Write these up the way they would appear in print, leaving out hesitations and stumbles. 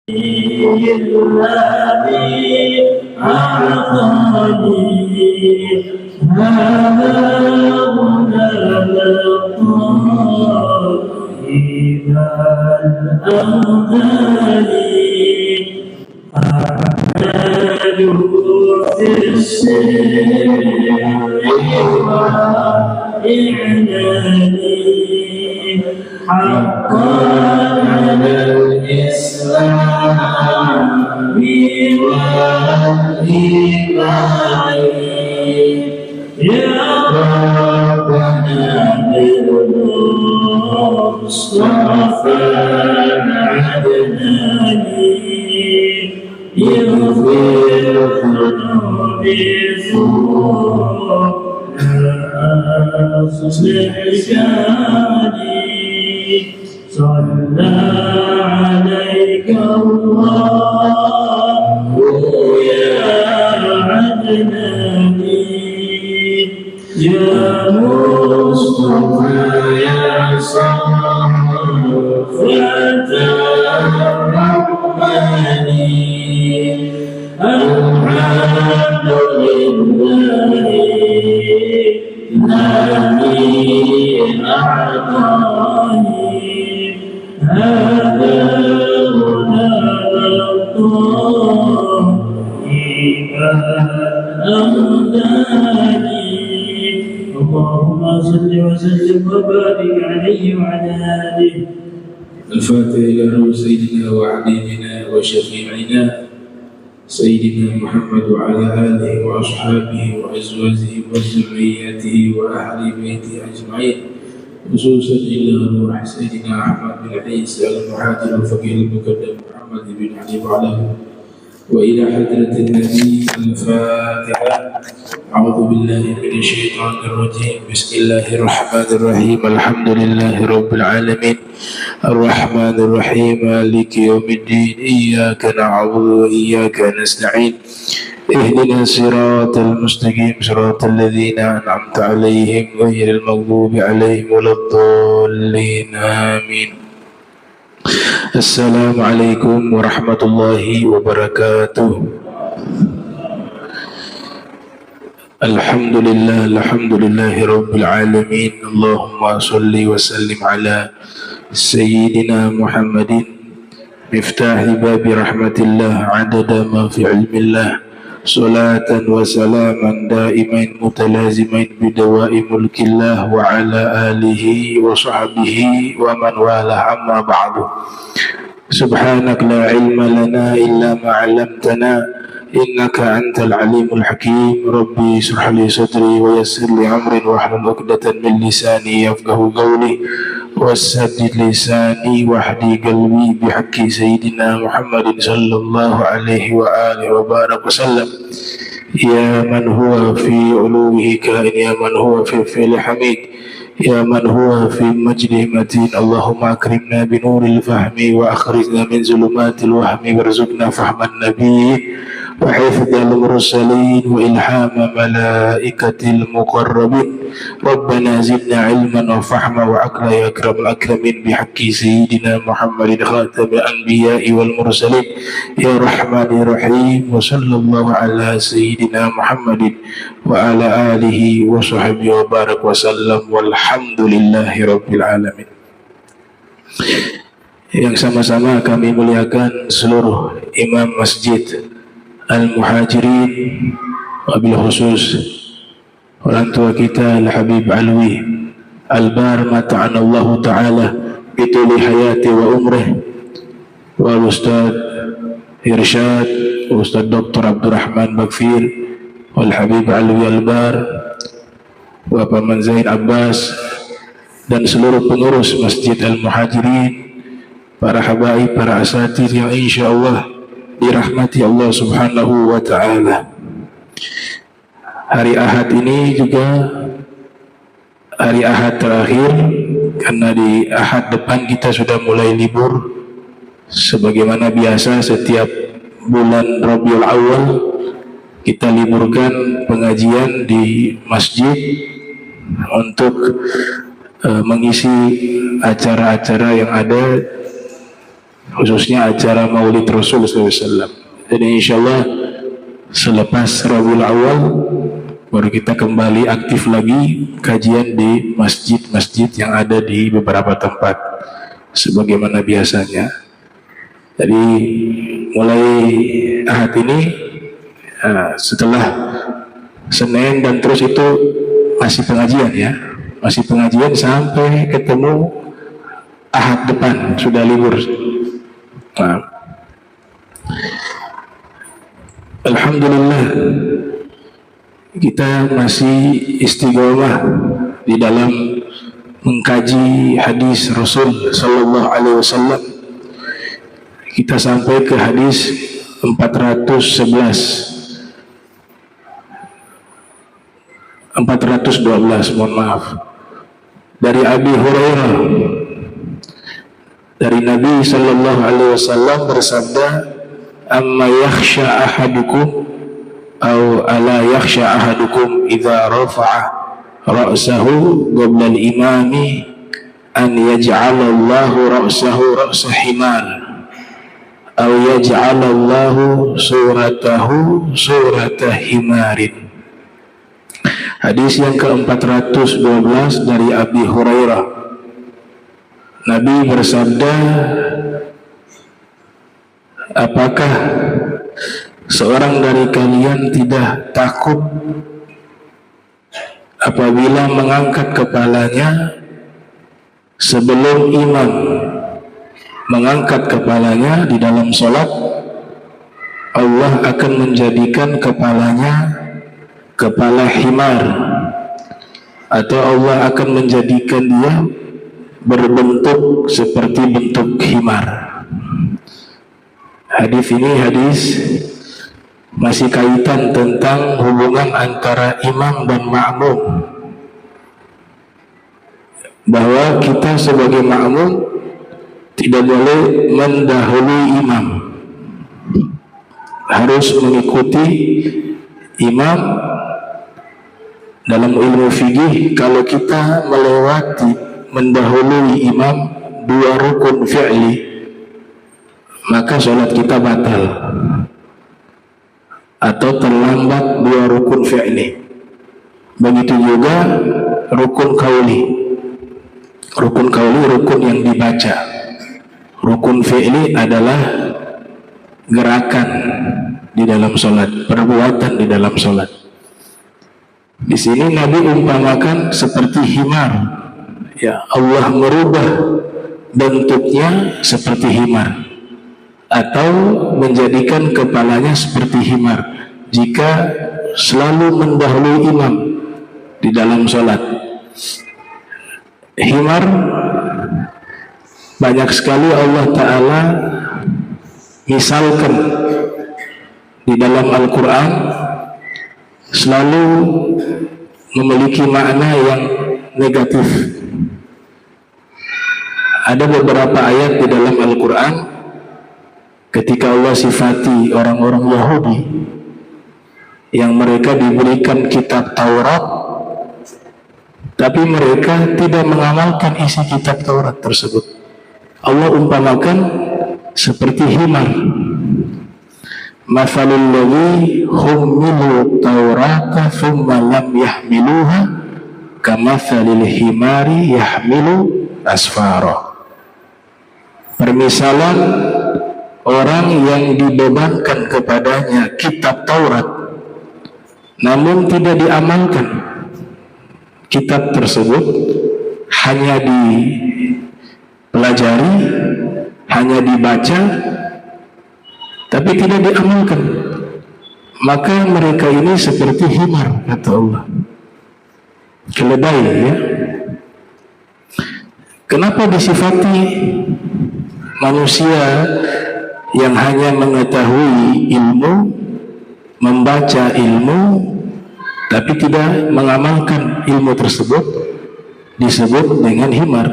الذي أعطاني هذا غلام الطاهر إذا أهداني أحمد في السر وإعلاني حقا على الإسلام والإيمان يا ربنا بالمصطفى عدناني يغفر ذنوبي ثم أصلح شاني صلى عليك الله يا عدناني يا مصطفى يا صفوة الرحمن الحمد لله الذي أعطاني هذا غلام إذا أهداني اللهم صل وسلم وبارك عليه وعلى آله. الفاتحة إلى روح سيدنا وحبيبنا وشفيعنا سيدنا محمد وعلى آله وأصحابه وأزواجه وذريته وأهل بيته أجمعين، خصوصا إلى روح سيدنا أحمد بن عيسى المهاجر الفقيه المقدم محمد بن علي وعلى وإلى حضرة النبي. الفاتحة. أعوذ بالله من الشيطان الرجيم. بسم الله الرحمن الرحيم. الحمد لله رب العالمين الرحمن الرحيم مالك يوم الدين. إياك نعبد وإياك نستعين. اهدنا الصراط المستقيم صراط الذين أنعمت عليهم غير المغضوب عليهم ولا الضالين آمين. Assalamualaikum warahmatullahi wabarakatuh. Alhamdulillahi rabbil alamin. Allahumma salli wa sallim ala sayyidina Muhammadin miftahi babi rahmatillah adada ma fi ilmillah salatan wa salaman daimain mutalazimain bidawai mulkillah wa ala alihi wa sahbihi wa man wala amma ba'du. Subhanak la ilma lana illa ma 'allamtana innaka antal alimul hakim. Rabbi shrah li sadri wa yassir li amri wa hlul 'uqdatan min lisani yafqahu qawli wasaddid lisani wahdi qalbi bihaqqi sayyidina Muhammadin sallallahu alaihi wa alihi wa barak wasallam. Ya man huwa fi uluhi kain, ya man huwa fi fi'li hamid, ya man huwa fi majdi matin. Allahumma akrimna bi nuril fahmi wa akhrijna min zulumatil wahmi warzuqna fahman nabiy wa hifdzal mursalin wa ilhama malaikatil muqarrabin. Rabbana zidna ilman wa fahma wa aqla ya akramul akramin bihaqqi sayyidina Muhammadin khatamil anbiya'i wal mursalin ya rahmanir rahim. Wa sallallahu ala sayyidina Muhammadin wa ala alihi wa sahbihi wa barak wa sallam walhamdulillahi rabbil alamin. Yang sama-sama kami muliakan seluruh imam masjid Al-Muhajirin, wabil khusus orang tua kita Al-Habib Alwi Al-Bar mata'anallahu ta'ala bituli hayati wa umrih, wal Ustaz Irsyad Ustaz Dr. Abdurrahman Bakfir, wal Habib Alwi Al-Bar, Bapak Manzain Abbas, dan seluruh pengurus Masjid Al-Muhajirin, para habaib, para asatir yang insya Allah dirahmati Allah subhanahu wa ta'ala. Hari Ahad ini juga hari Ahad terakhir, karena di Ahad depan kita sudah mulai libur. Sebagaimana biasa setiap bulan Rabiul Awal kita liburkan pengajian di masjid untuk mengisi acara-acara yang ada khususnya acara Maulid Rasul SAW. Jadi insya Allah selepas Rabiul Awal baru kita kembali aktif lagi kajian di masjid-masjid yang ada di beberapa tempat sebagaimana biasanya. Jadi mulai Ahad ini setelah Senin dan terus itu masih pengajian ya, masih pengajian sampai ketemu Ahad depan sudah libur. Nah, alhamdulillah kita masih istiqomah di dalam mengkaji hadis Rasul Sallallahu Alaihi Wasallam. Kita sampai ke hadis 412, mohon maaf, dari Abi Hurairah, dari Nabi Sallallahu Alaihi Wasallam bersabda, amma yakhsha ahadukum atau ala yakhsha ahadukum idza rafa'a ra'sahu qabla al-imami an yaj'ala Allahu ra'sahu ra'sa himar aw yaj'ala Allahu suratahu surata himarin. Hadis yang ke-412 dari Abi Hurairah. Nabi bersabda, apakah seorang dari kalian tidak takut apabila mengangkat kepalanya sebelum imam mengangkat kepalanya di dalam sholat, Allah akan menjadikan kepalanya kepala himar, atau Allah akan menjadikan dia berbentuk seperti bentuk himar. Hadis ini hadis masih kaitan tentang hubungan antara imam dan makmum, bahwa kita sebagai makmum tidak boleh mendahului imam, harus mengikuti imam. Dalam ilmu fikih, kalau kita melewati mendahului imam dua rukun fi'li, maka sholat kita batal, atau terlambat dua rukun fi'li. Begitu juga rukun qauli. Rukun qauli rukun yang dibaca. Rukun fi'li adalah gerakan di dalam sholat, perbuatan di dalam sholat. Di sini Nabi umpamakan seperti himar. Ya, Allah merubah bentuknya seperti himar, atau menjadikan kepalanya seperti himar jika selalu mendahului imam di dalam sholat. Himar banyak sekali Allah Ta'ala misalkan di dalam Al-Quran, selalu memiliki makna yang negatif. Ada beberapa ayat di dalam Al-Quran ketika Allah sifati orang-orang Yahudi yang mereka diberikan kitab Taurat, tapi mereka tidak mengamalkan isi kitab Taurat tersebut. Allah umpamakan seperti himar. Mathalul ladzi hummilu Taurata thumma lam yahmiluha kamathalil himari yahmilu asfara. Permisalan orang yang dibebankan kepadanya kitab Taurat namun tidak diamalkan. Kitab tersebut hanya dipelajari, hanya dibaca, tapi tidak diamalkan, maka mereka ini seperti himar, kata Allah. Keledai, ya. Kenapa disifati manusia yang hanya mengetahui ilmu, membaca ilmu, tapi tidak mengamalkan ilmu tersebut, disebut dengan himar?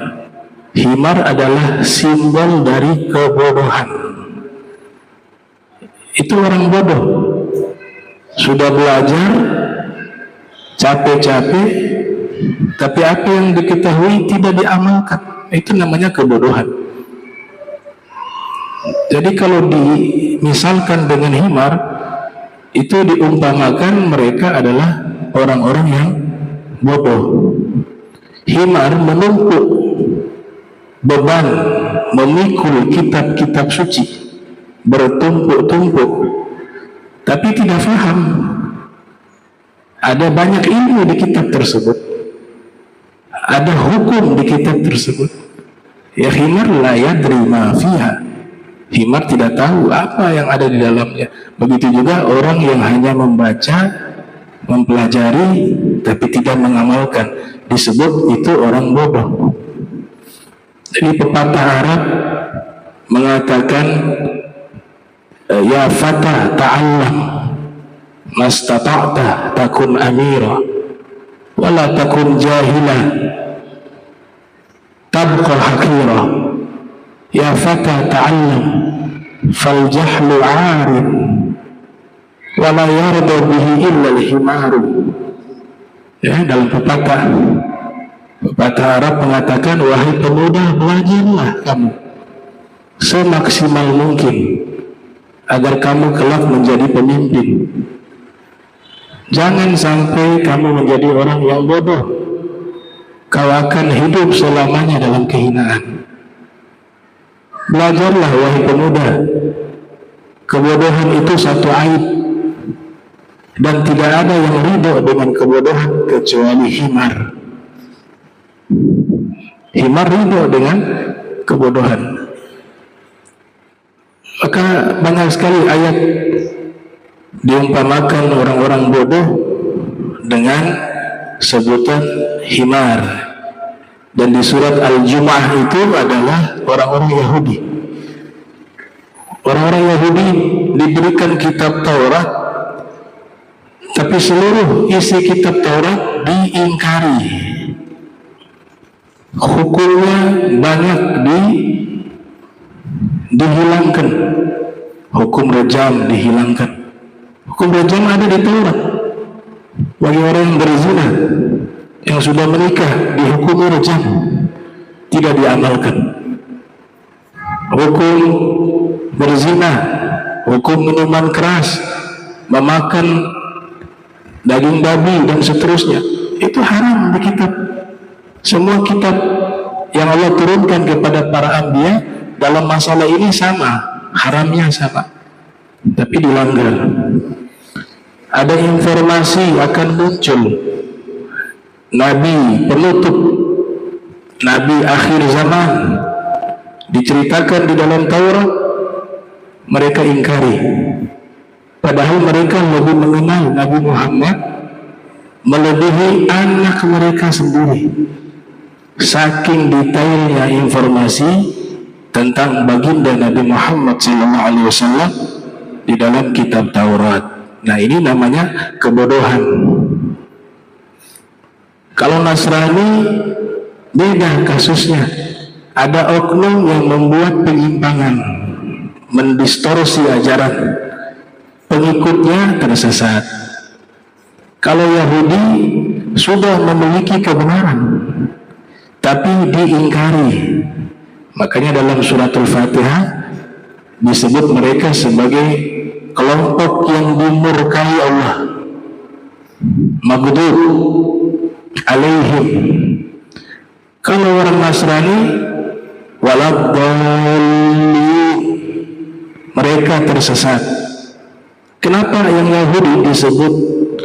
Himar adalah simbol dari kebodohan. Itu orang bodoh, sudah belajar capek-capek, tapi apa yang diketahui tidak diamalkan. Itu namanya kebodohan. Jadi kalau dimisalkan dengan himar, itu diumpamakan mereka adalah orang-orang yang bodoh. Himar menumpuk beban, memikul kitab-kitab suci bertumpuk-tumpuk, tapi tidak faham. Ada banyak ilmu di kitab tersebut, ada hukum di kitab tersebut. Ya himar la yadri ma fiha. Himar tidak tahu apa yang ada di dalamnya. Begitu juga orang yang hanya membaca, mempelajari, tapi tidak mengamalkan, disebut itu orang bodoh. Jadi pepatah Arab mengatakan, ya fata ta'allam mastata'ta takun amira wala takun jahila tabqa haqira. Ya fata ta'allam fal jahlu 'arin wala yarda bihi illa al-himaru. Ya, dalam pepatah Arab mengatakan, wahai pemuda, belajarlah kamu semaksimal mungkin agar kamu kelak menjadi pemimpin. Jangan sampai kamu menjadi orang yang bodoh. Kau akan hidup selamanya dalam kehinaan. Belajarlah wahai pemuda, kebodohan itu satu aib, dan tidak ada yang ridho dengan kebodohan kecuali himar. Himar ridho dengan kebodohan. Maka banyak sekali ayat diumpamakan orang-orang bodoh dengan sebutan himar. Dan di surat Al-Jumu'ah itu adalah orang-orang Yahudi. Orang-orang Yahudi diberikan kitab Taurat, tapi seluruh isi kitab Taurat diingkari. Hukumnya banyak dihilangkan. Hukum rejam dihilangkan. Hukum rejam ada di Taurat bagi orang yang berzina, yang sudah menikah, dihukum rejam, tidak diamalkan. Hukum berzina, hukum minuman keras, memakan daging babi dan seterusnya, itu haram di kitab. Semua kitab yang Allah turunkan kepada para anbiya dalam masalah ini sama, haramnya sama, tapi dilanggar. Ada informasi akan muncul Nabi penutup, Nabi akhir zaman, diceritakan di dalam Taurat, mereka ingkari. Padahal mereka lebih mengenal Nabi Muhammad melebihi anak mereka sendiri. Saking detailnya informasi tentang baginda Nabi Muhammad SAW di dalam kitab Taurat. Nah, ini namanya kebodohan. Kalau Nasrani beda kasusnya. Ada oknum yang membuat penyimpangan, mendistorsi ajaran, pengikutnya tersesat. Kalau Yahudi sudah memiliki kebenaran tapi diingkari, makanya dalam surat Al-Fatihah disebut mereka sebagai kelompok yang dimurkai Allah, maghdub alaihim. Kalau orang Nasrani, waladdallin, mereka tersesat. Kenapa yang Yahudi disebut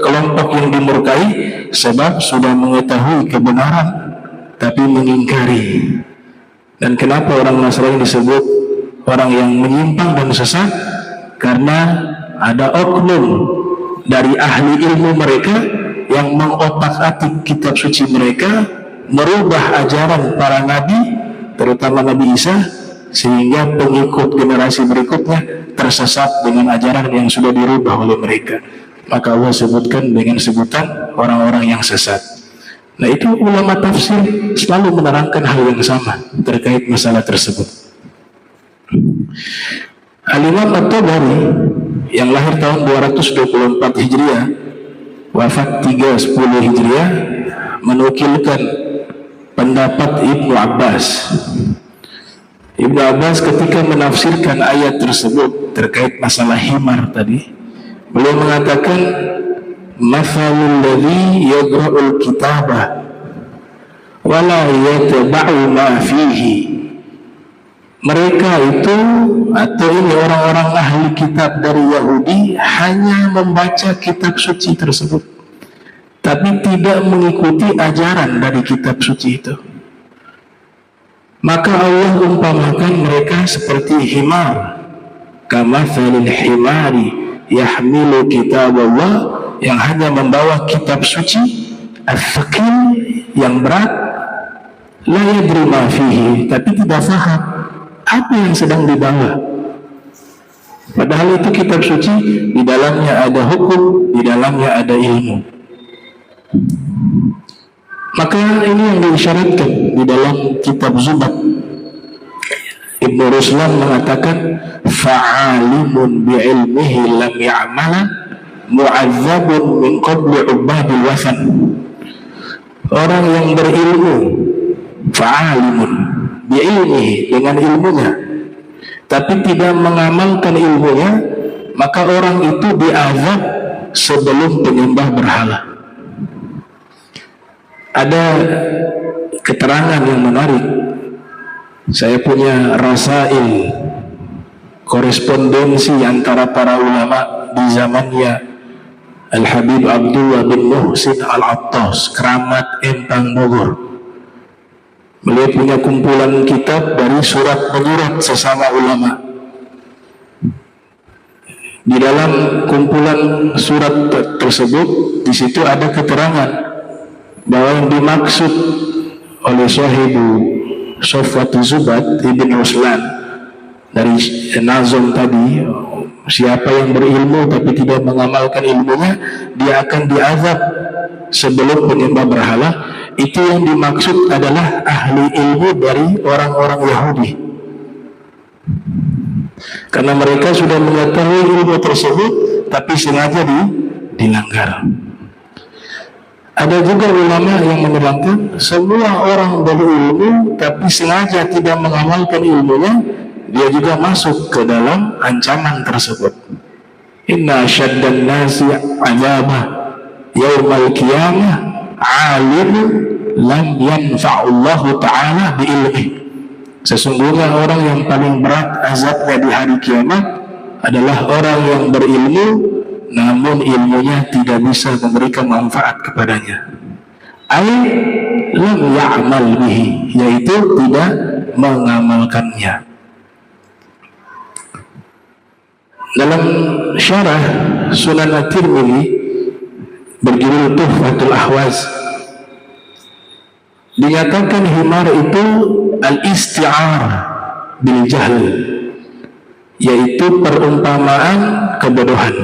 kelompok yang dimurkai? Sebab sudah mengetahui kebenaran tapi mengingkari. Dan kenapa orang Nasrani disebut orang yang menyimpang dan sesat? Karena ada oknum dari ahli ilmu mereka yang mengotak-atik kitab suci mereka, merubah ajaran para nabi, terutama Nabi Isa, sehingga pengikut generasi berikutnya tersesat dengan ajaran yang sudah dirubah oleh mereka. Maka Allah sebutkan dengan sebutan orang-orang yang sesat. Nah, itu ulama tafsir selalu menerangkan hal yang sama terkait masalah tersebut. Al-Imam At-Tabari yang lahir tahun 224 Hijriah, wafat 310 Hijriah, menukilkan pendapat Ibnu Abbas. Ibnu Abbas ketika menafsirkan ayat tersebut terkait masalah himar tadi, beliau mengatakan mathalul ladzi yaqra'ul kitabah wala yatba'u ma fihi. Mereka itu atau ini orang-orang ahli kitab dari Yahudi hanya membaca kitab suci tersebut, tapi tidak mengikuti ajaran dari kitab suci itu. Maka Allah umpamakan mereka seperti himar, kamathalil himari yahmilu kitab Allah, yang hanya membawa kitab suci, as-saqil, yang berat, la yadri ma fihi, tapi tidak faham apa yang sedang dibawa. Padahal itu kitab suci, di dalamnya ada hukum, di dalamnya ada ilmu. Maka ini yang diisyaratkan di dalam kitab Zubat. Ibnu Ruslan mengatakan fa'alimun bi'ilmihi lam ya'mala mu'azzabun min qabli ubadil wasan. Orang yang berilmu, fa'alimun bi'ilmihi, dengan ilmunya, tapi tidak mengamalkan ilmunya, maka orang itu diazab sebelum penyembah berhala. Ada keterangan yang menarik. Saya punya rasail, korespondensi antara para ulama di zamannya Al-Habib Abdullah bin Muhsin Al-Attas, Keramat Empang Bogor. Beliau punya kumpulan kitab dari surat menyurat sesama ulama. Di dalam kumpulan surat tersebut, di situ ada keterangan bahwa yang dimaksud oleh Sahibu Sofwatu Zubat Ibn Ruslan dari Nazom tadi, siapa yang berilmu tapi tidak mengamalkan ilmunya, dia akan diazab sebelum penyembah berhala. Itu yang dimaksud adalah ahli ilmu dari orang-orang Yahudi, karena mereka sudah mengetahui ilmu tersebut tapi sengaja dilanggar. Ada juga ulama yang menerangkan semua orang berilmu tapi sengaja tidak mengamalkan ilmunya, dia juga masuk ke dalam ancaman tersebut. Inna syaddan nasi azabah yaumal qiyamah alimun lam yanfa'ullahu ta'ala bi'ilmih. Sesungguhnya orang yang paling berat azabnya di hari kiamat adalah orang yang berilmu namun ilmunya tidak bisa memberikan manfaat kepadanya. Ai lam ya'mal bihi, yaitu tidak mengamalkannya. Dalam syarah Sunan At-Tirmidzi berjudul Tuhfatul Ahwaz, dinyatakan himar itu al-isti'ar bil jahl, yaitu perumpamaan kebodohan.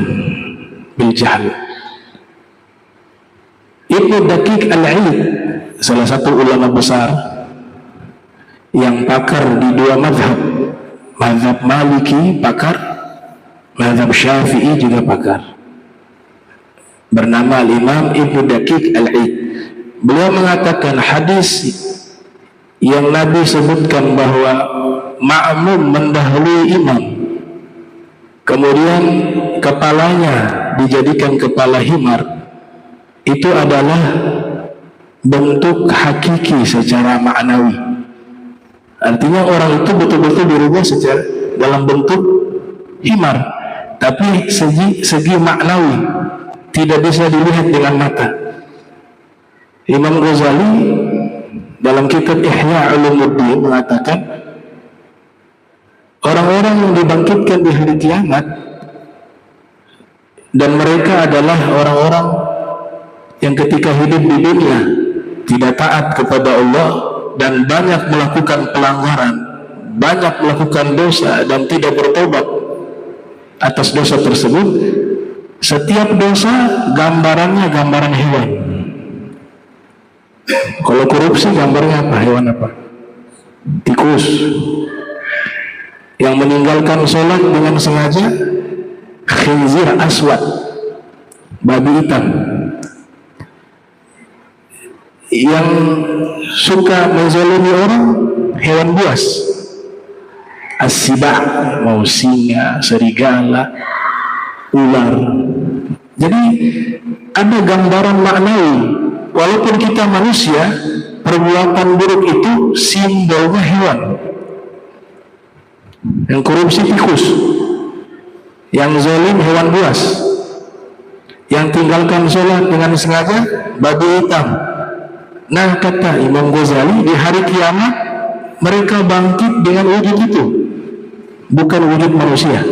Bil jahl. Ibnu Daqiq Al-Aid, salah satu ulama besar yang pakar di dua mazhab, mazhab Maliki pakar, mazhab Syafi'i juga pakar, bernama Imam Ibnu Daqiq Al-Aid. Beliau mengatakan hadis yang Nabi sebutkan bahwa ma'mum mendahului imam, kemudian kepalanya dijadikan kepala himar, itu adalah bentuk hakiki secara maknawi. Artinya orang itu betul-betul dirubah secara dalam bentuk himar, tapi segi maknawi tidak bisa dilihat dengan mata. Imam Ghazali dalam kitab Ihya Ulumuddin mengatakan orang-orang yang dibangkitkan di hari kiamat, dan mereka adalah orang-orang yang ketika hidup di dunia tidak taat kepada Allah dan banyak melakukan pelanggaran, banyak melakukan dosa dan tidak bertobat atas dosa tersebut. Setiap dosa gambarannya gambaran hewan. Kalau korupsi gambarnya apa? Hewan apa? Tikus. Yang meninggalkan sholat dengan sengaja, khinzir aswad, babi hitam. Yang suka menzalimi orang, hewan buas. as-siba, mau singa, serigala, ular. Jadi ada gambaran maknawi. Walaupun kita manusia, perbuatan buruk itu simbolnya hewan. Yang korupsi tikus, yang zalim hewan buas, yang tinggalkan sholat dengan sengaja babi hitam. Nah, kata Imam Ghazali, di hari kiamat mereka bangkit dengan wujud itu, bukan wujud manusia.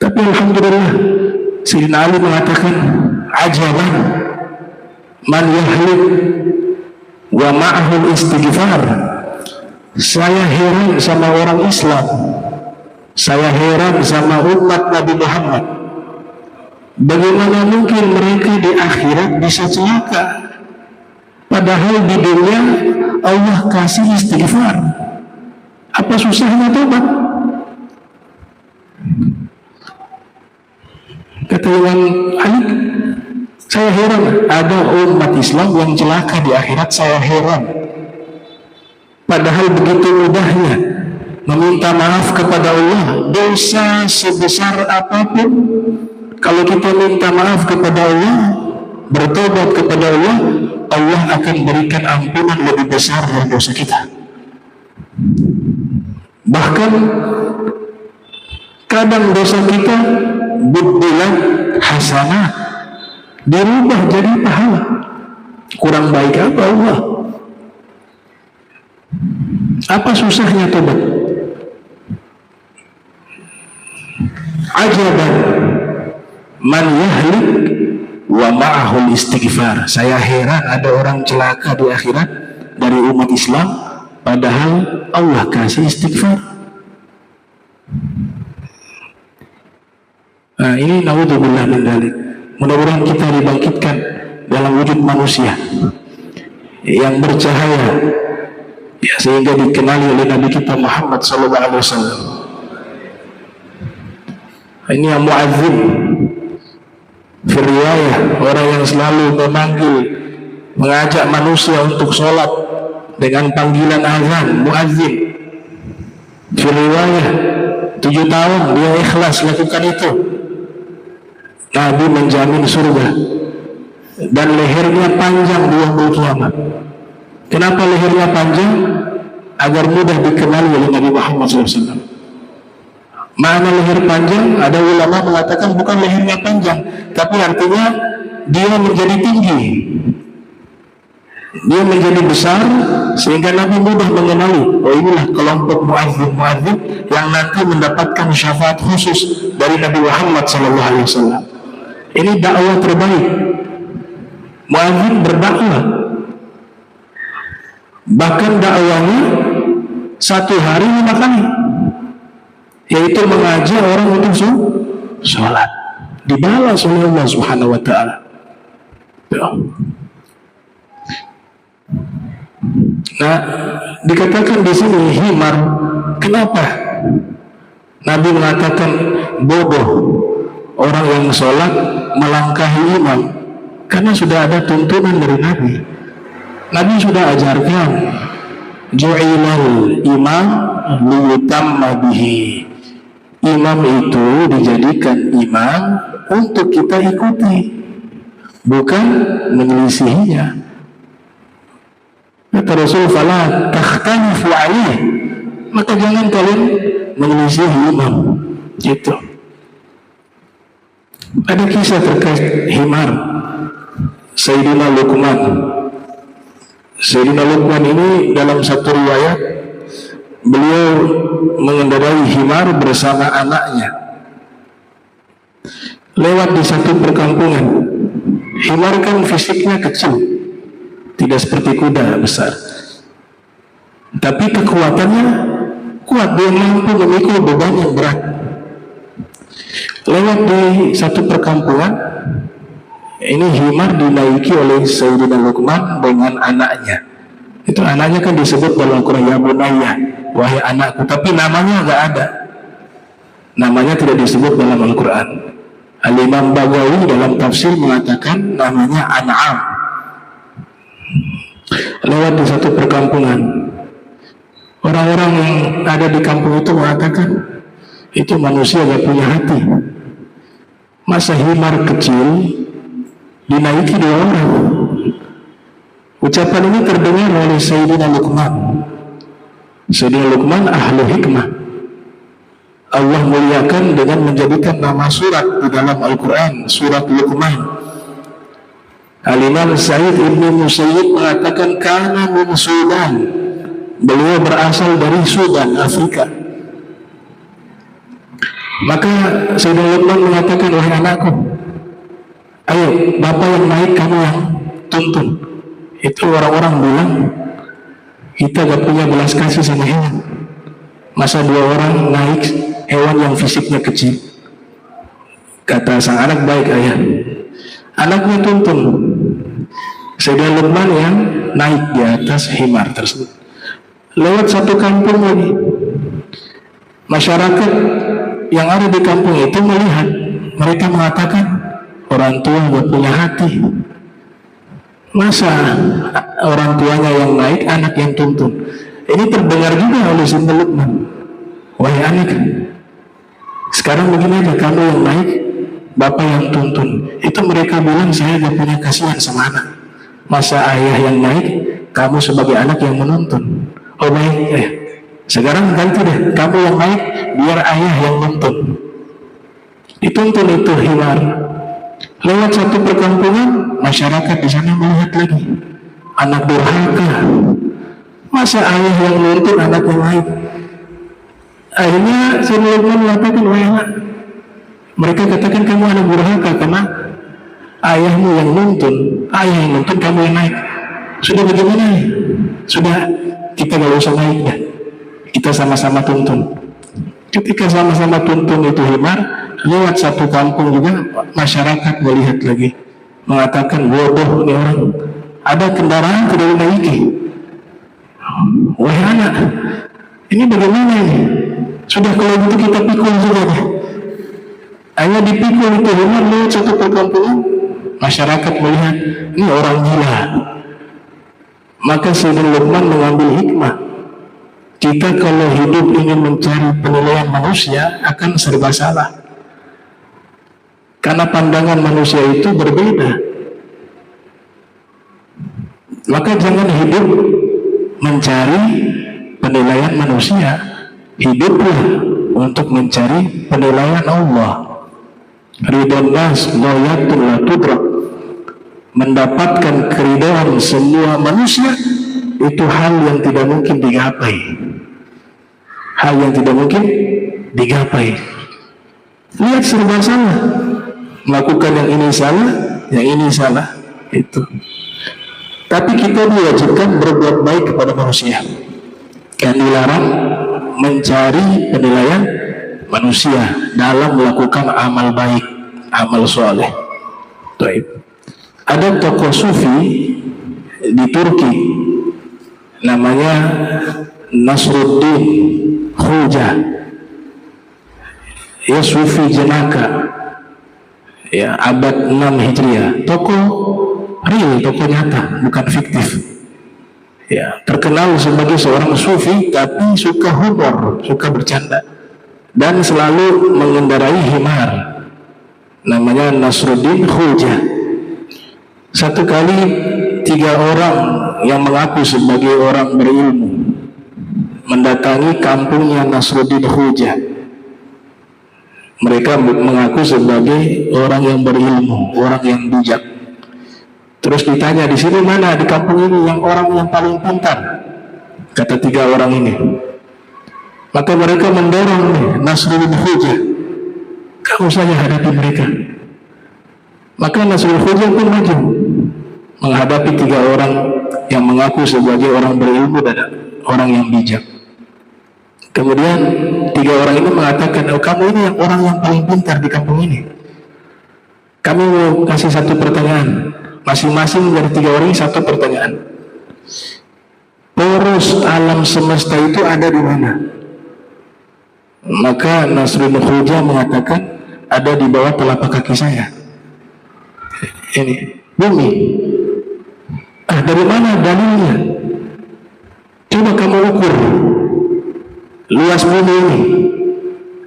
Tapi alhamdulillah, Sayyidina Ali mengatakan, ajaban man yahlik wa ma'ahul istighfar. Saya heran sama orang Islam, saya heran sama umat Nabi Muhammad. Bagaimana mungkin mereka di akhirat bisa celaka, padahal di dunia Allah kasih istighfar. Apa susahnya tobat? Kata Imam Ali, saya heran ada umat Islam yang celaka di akhirat. Saya heran, padahal begitu mudahnya meminta maaf kepada Allah. Dosa sebesar apapun, kalau kita minta maaf kepada Allah, bertobat kepada Allah, Allah akan berikan ampunan lebih besar dari dosa kita. Bahkan kadang dosa kita buddilat hasanah, dirubah jadi pahala. Kurang baik apa Allah? Apa susahnya tobat? Ajaban man yahlik wa ma'ahul istighfar. Saya heran ada orang celaka di akhirat dari umat Islam, padahal Allah kasih istighfar. Nah, ini naudzubillah min dzalik. Mudah-mudahan kita dibangkitkan dalam wujud manusia yang bercahaya, ya, sehingga dikenali oleh Nabi kita Muhammad sallallahu alaihi wasallam. Ini yang muadzin fi riwayah, orang yang selalu memanggil, mengajak manusia untuk sholat dengan panggilan azan, muadzin. Fi riwayah 7 tahun dia ikhlas lakukan itu. Nabi menjamin surga dan lehernya panjang di yaumul kiamat. Kenapa lehernya panjang? Agar mudah dikenali oleh Nabi Muhammad SAW. Mana leher panjang? Ada ulama mengatakan bukan lehernya panjang, tapi artinya dia menjadi tinggi, dia menjadi besar, sehingga Nabi mudah mengenali. Oh, inilah kelompok muadzin yang nanti mendapatkan syafaat khusus dari Nabi Muhammad SAW. Ini dakwah terbaik. Muadzin berdakwah, bahkan dakwahnya 1 hari 5 kali, yaitu mengajak orang untuk sholat, dibalas oleh Allah Subhanahu wa ta'ala. Nah, dikatakan di sini himar. Kenapa Nabi mengatakan bodoh orang yang sholat melangkahi imam? Karena sudah ada tuntunan dari Nabi. Nabi sudah ajarkan, ju'ilal imam liyutamma bihi. Imam itu dijadikan imam untuk kita ikuti, bukan menyelisihinya. Kata Rasul, fala takhtalifu alaih, maka jangan kalian menyelisihi imam. Gitu. Ada kisah terkait himar Sayyidina Luqman. Sayyidina Luqman ini dalam satu riwayat, beliau mengendarai himar bersama anaknya lewat di satu perkampungan. Himar kan fisiknya kecil, tidak seperti kuda besar, tapi kekuatannya kuat, dia mampu memikul beban yang berat. Lewat di satu perkampungan, ini himar dinaiki oleh Sayyidina Luqman dengan anaknya. Itu anaknya kan disebut dalam Al-Quran, ya bunayya, wahai anakku, tapi namanya enggak ada. Namanya tidak disebut dalam Al-Quran. Al-Imam Baghawi dalam tafsir mengatakan namanya An'am. Lewat di satu perkampungan, Orang-orang yang ada di kampung itu mengatakan itu manusia gak punya hati. Masa himar kecil dinaiki 2 orang? Ucapan ini terdengar oleh Sayyidina Luqman. Sayyidina Luqman ahlu hikmah. Allah muliakan dengan menjadikan nama surat di dalam Al-Quran, surat Luqman. Al-Imam Sa'id ibn Musayyib mengatakan kana min Sudan. Beliau berasal dari Sudan, Afrika. Maka Sayyidina Luqman mengatakan, wahai anakku, ayo bapak yang naik, kamu yang tuntun. Itu orang-orang bilang kita gak punya belas kasih sama hewan. Masa 2 orang naik hewan yang fisiknya kecil? Kata sang anak, baik ayah. Anaknya tuntun. Sayyidina Luqman yang naik di atas himar tersebut. Lewat satu kampung lagi, masyarakat yang ada di kampung itu melihat. Mereka mengatakan orang tua gak punya hati. Masa orang tuanya yang naik, anak yang tuntun? Ini terdengar juga oleh Sayyidina Luqman. Wahai anak, sekarang begini aja, kamu yang naik, bapak yang tuntun. Itu mereka bilang saya gak punya kasihan sama anak. Masa ayah yang naik, kamu sebagai anak yang menuntun. Oh baik, sekarang ganti deh, kamu yang naik, biar ayah yang menuntun. Dituntun itu himar. Lewat satu perkampungan, masyarakat di sana melihat lagi. Anak durhaka. Masa ayah yang menuntun, anak yang naik? Akhirnya Sayyidina Luqman mengatakan, wahai anak, mereka katakan kamu anak durhaka karena ayahmu yang nuntun, ayah yang nuntun, kamu yang naik. Sudah bagaimana ya? Sudah, kita gak usah naik dah, kita sama-sama tuntun. Ketika sama-sama tuntun itu himar, lewat satu kampung juga masyarakat melihat lagi, mengatakan bodoh ini orang, ada kendaraan tidak dinaiki. Wahai anak, ini bagaimana ini? Sudah kalau gitu kita pikul juga deh. Hanya dipikul itu himar lewat satu perkampungan, masyarakat melihat ini orang gila. Maka Sayyidina Luqman mengambil hikmah. Kita kalau hidup ingin mencari penilaian manusia akan serba salah. Karena pandangan manusia itu berbeda. Maka jangan hidup mencari penilaian manusia. Hiduplah untuk mencari penilaian Allah. Ridwan nas ghayatul la tudrak. Mendapatkan keridhaan semua manusia itu hal yang tidak mungkin digapai. Hal yang tidak mungkin digapai. Lihat serba salah. Melakukan yang ini salah, yang ini salah. Itu. Tapi kita diwajibkan berbuat baik kepada manusia. Yang dilarang mencari penilaian manusia dalam melakukan amal baik, amal soleh. Baik. Ada tokoh sufi di Turki, namanya Nasruddin Hoja. Ya, sufi jenaka. Ya, abad 6 Hijriah. Tokoh real, tokoh nyata, bukan fiktif. Ya, terkenal sebagai seorang sufi tapi suka humor, suka bercanda dan selalu mengendarai himar. Namanya Nasruddin Hoja. Satu kali 3 orang yang mengaku sebagai orang berilmu mendatangi kampungnya Nasruddin Hoja. Mereka mengaku sebagai orang yang berilmu, orang yang bijak. Terus ditanya, di sini mana di kampung ini yang orang yang paling pintar? Kata 3 orang ini. Maka mereka mendorong Nasruddin Hoja, kamu saja hadapi mereka. Maka Nasruddin Hoja pun maju menghadapi 3 orang yang mengaku sebagai orang berilmu dan orang yang bijak. Kemudian 3 orang ini mengatakan, oh, kamu ini yang orang yang paling pintar di kampung ini. Kami mau kasih satu pertanyaan. Masing-masing dari 3 orang ini satu pertanyaan. Poros alam semesta itu ada di mana? Maka Nasruddin Hoja mengatakan, ada di bawah telapak kaki saya. Ini bumi. Dari mana dalilnya? Coba kamu ukur. luas bumi ini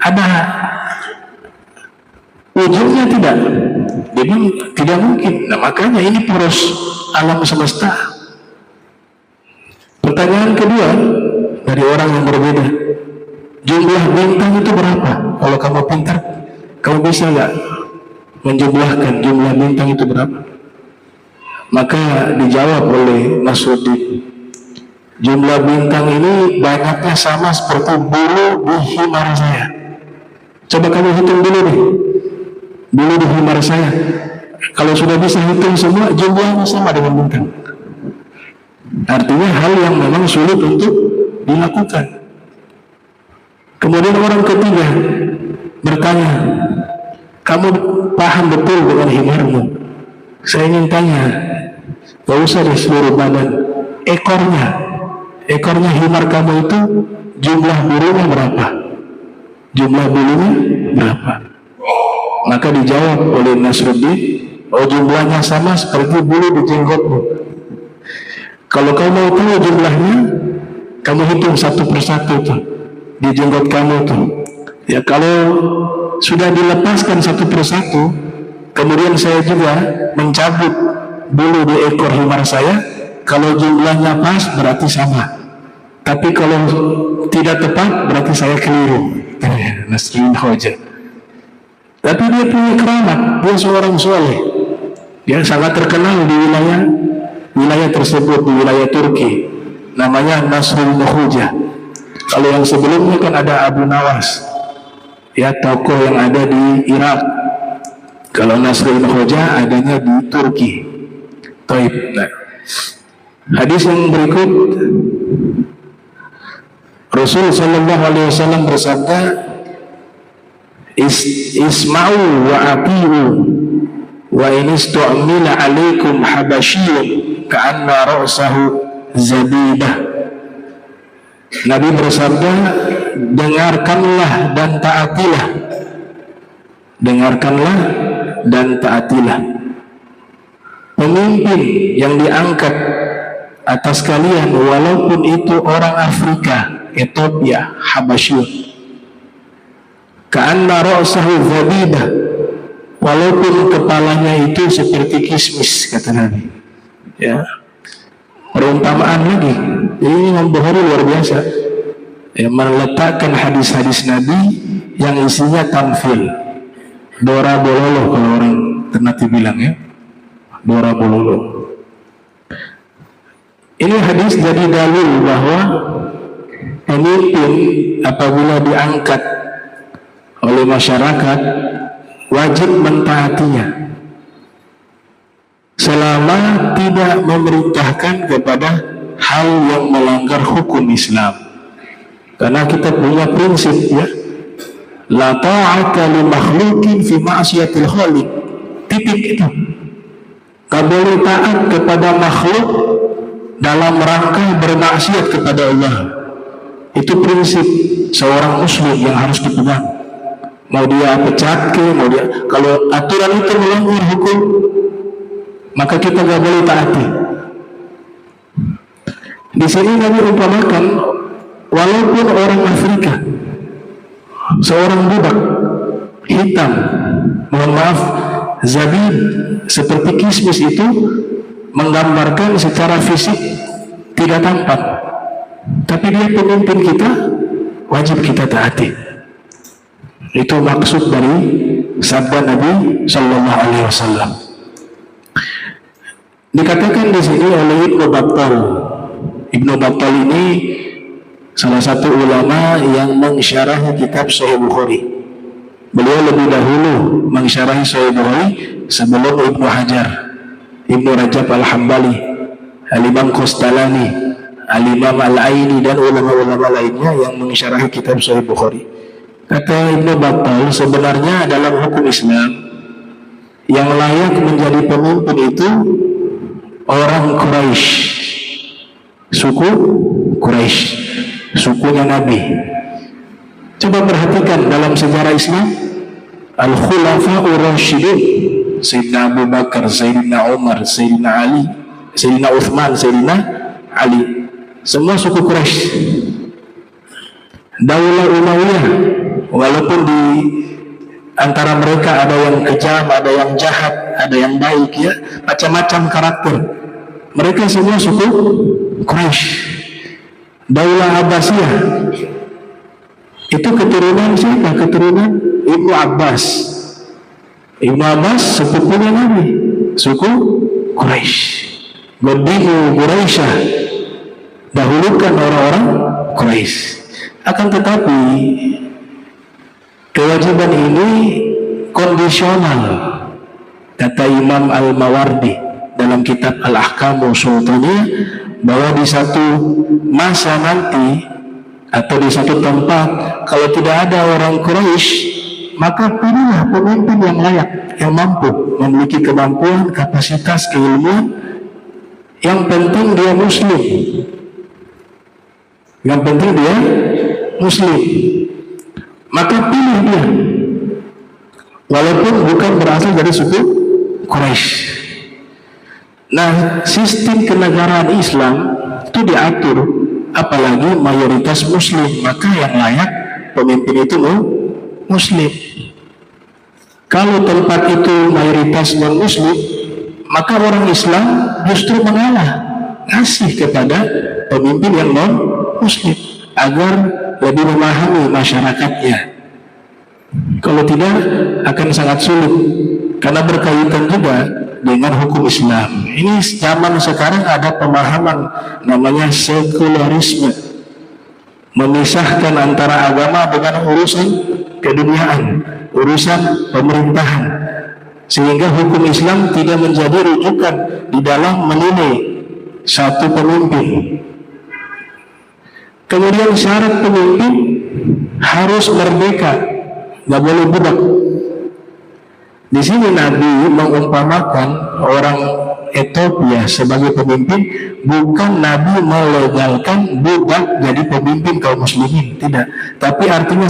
ada ujungnya tidak? Dia bilang tidak mungkin. Nah makanya ini poros alam semesta. Pertanyaan kedua dari orang yang berbeda, jumlah bintang itu berapa? Kalau kamu pintar, kamu bisa nggak menjumlahkan jumlah bintang itu berapa? Maka dijawab oleh Nasruddin, jumlah bintang ini banyaknya sama seperti bulu di himar saya. Coba kamu hitung dulu deh, bulu di himar saya. Kalau sudah bisa hitung semua, jumlahnya sama dengan bintang. Artinya hal yang memang sulit untuk dilakukan. Kemudian orang ketiga bertanya, kamu paham betul dengan himarmu? Saya ingin tanya, gak usah di seluruh badan, ekornya himar kamu itu jumlah bulunya berapa? Jumlah bulunya berapa? Maka dijawab oleh Nasruddin, oh jumlahnya sama seperti bulu di jenggotmu. Kalau kamu mau tahu jumlahnya, kamu hitung satu persatu tuh di jenggot kamu tuh. Ya kalau sudah dilepaskan satu persatu, kemudian saya juga mencabut bulu di ekor himar saya, kalau jumlahnya pas berarti sama. Tapi kalau tidak tepat berarti saya keliru. Nasruddin Hoja. Tapi dia punya keramat, dia seorang soleh. Dia sangat terkenal di wilayah tersebut, di wilayah Turki. Namanya Nasruddin Hoja. Kalau yang sebelumnya kan ada Abu Nawas, ya tokoh yang ada di Irak. Kalau Nasruddin Hoja adanya di Turki. Taib. Nah, hadis yang berikut, Rasul Sallallahu Alaihi Wasallam bersabda, Isma'u wa ati'u wa in istu'mila alaikum habasyiyun ka'anna ra'sahu zabidah. Nabi bersabda, dengarkanlah dan taatilah. Dengarkanlah dan taatilah. Pemimpin yang diangkat atas kalian walaupun itu orang Afrika, Ethiopia, Habasyun. Ka'anna ra'sahu zabidah, walaupun kepalanya itu seperti kismis, kata Nabi. Ya, perumpamaan lagi. Jadi ini Imam Bukhari luar biasa, ya, meletakkan hadis-hadis Nabi yang isinya tamfil, dora bololo kalau orang Ternate bilang, ya, dora bololo. Ini hadis jadi dalil bahwa pemimpin apabila diangkat oleh masyarakat wajib mentaatinya selama tidak memerintahkan kepada hal yang melanggar hukum Islam. Karena kita punya prinsip, ya, la ta'ata li makhluqin fi ma'siyatil khaliq. Titik itu. Gak boleh taat kepada makhluk dalam rangka bermaksiat kepada Allah. Itu prinsip seorang muslim yang harus dipegang. Mau dia pecat ke, mau dia, kalau aturan itu melanggar hukum, maka kita gak boleh taati. Di sini Nabi umpamakan, walaupun orang Afrika, seorang budak hitam, mohon maaf, zabib, seperti kismis itu menggambarkan secara fisik tidak tampan, tapi dia pemimpin kita, wajib kita taati. Itu maksud dari sabda Nabi Sallallahu Alaihi Wasallam. Dikatakan di sini oleh Ibnu Battal. Ibnu Battal ini salah satu ulama yang mensyarahi kitab Sahih Bukhari. Beliau lebih dahulu mensyarahi Sahih Bukhari sebelum Ibnu Hajar, Ibnu Rajab Al-Hambali, Al-Imam Qastalani, Al-Imam Al-Aini dan ulama-ulama lainnya yang mensyarahi kitab Sahih Bukhari. Kata Ibnu Battal, sebenarnya dalam hukum Islam yang layak menjadi pemimpin itu orang Quraisy, suku Quraisy, sukunya Nabi. Coba perhatikan dalam sejarah Islam, Al-Khulafa'ur Rasyidin, Sayyidina Abu Bakar, Sayyidina Umar, Sayyidina Ali, Sayyidina Uthman, Sayyidina Ali, semua suku Quraisy. Daulah Umayyah, walaupun di antara mereka ada yang kejam, ada yang jahat, ada yang baik, ya, macam-macam karakter. Mereka semua suku Quraisy. Daulah Abbasiyah itu keturunan siapa? Keturunan Ibnu Abbas. Ibnu Abbas sepupunya Nabi, suku Quraisy. Qaddimu Quraisyah, dahulukan orang-orang Quraisy. Akan tetapi kewajiban ini kondisional, kata Imam Al-Mawardi dalam kitab Al-Ahkamu Sultaniyah, bahwa di satu masa nanti atau di satu tempat kalau tidak ada orang Quraisy, maka pilihlah pemimpin yang layak, yang mampu, memiliki kemampuan, kapasitas, keilmuan. Yang penting dia Muslim. Yang penting dia Muslim. Maka pilih dia, walaupun bukan berasal dari suku Quraisy. Nah, sistem kenegaraan Islam itu diatur, apalagi mayoritas Muslim, maka yang layak pemimpin itu Muslim. Kalau tempat itu mayoritas non-Muslim, maka orang Islam justru mengalah, ngasih kepada pemimpin yang non-Muslim agar lebih memahami masyarakatnya. Kalau tidak akan sangat sulit, karena berkaitan juga dengan hukum Islam. Ini zaman sekarang ada pemahaman namanya sekularisme, memisahkan antara agama dengan urusan keduniaan, urusan pemerintahan, sehingga hukum Islam tidak menjadi rujukan di dalam menilai satu pemimpin. Kemudian syarat pemimpin harus merdeka, nggak boleh budak. Di sini Nabi mengumpamakan orang Ethiopia sebagai pemimpin, bukan Nabi melegalkan budak jadi pemimpin kaum muslimin, tidak. Tapi artinya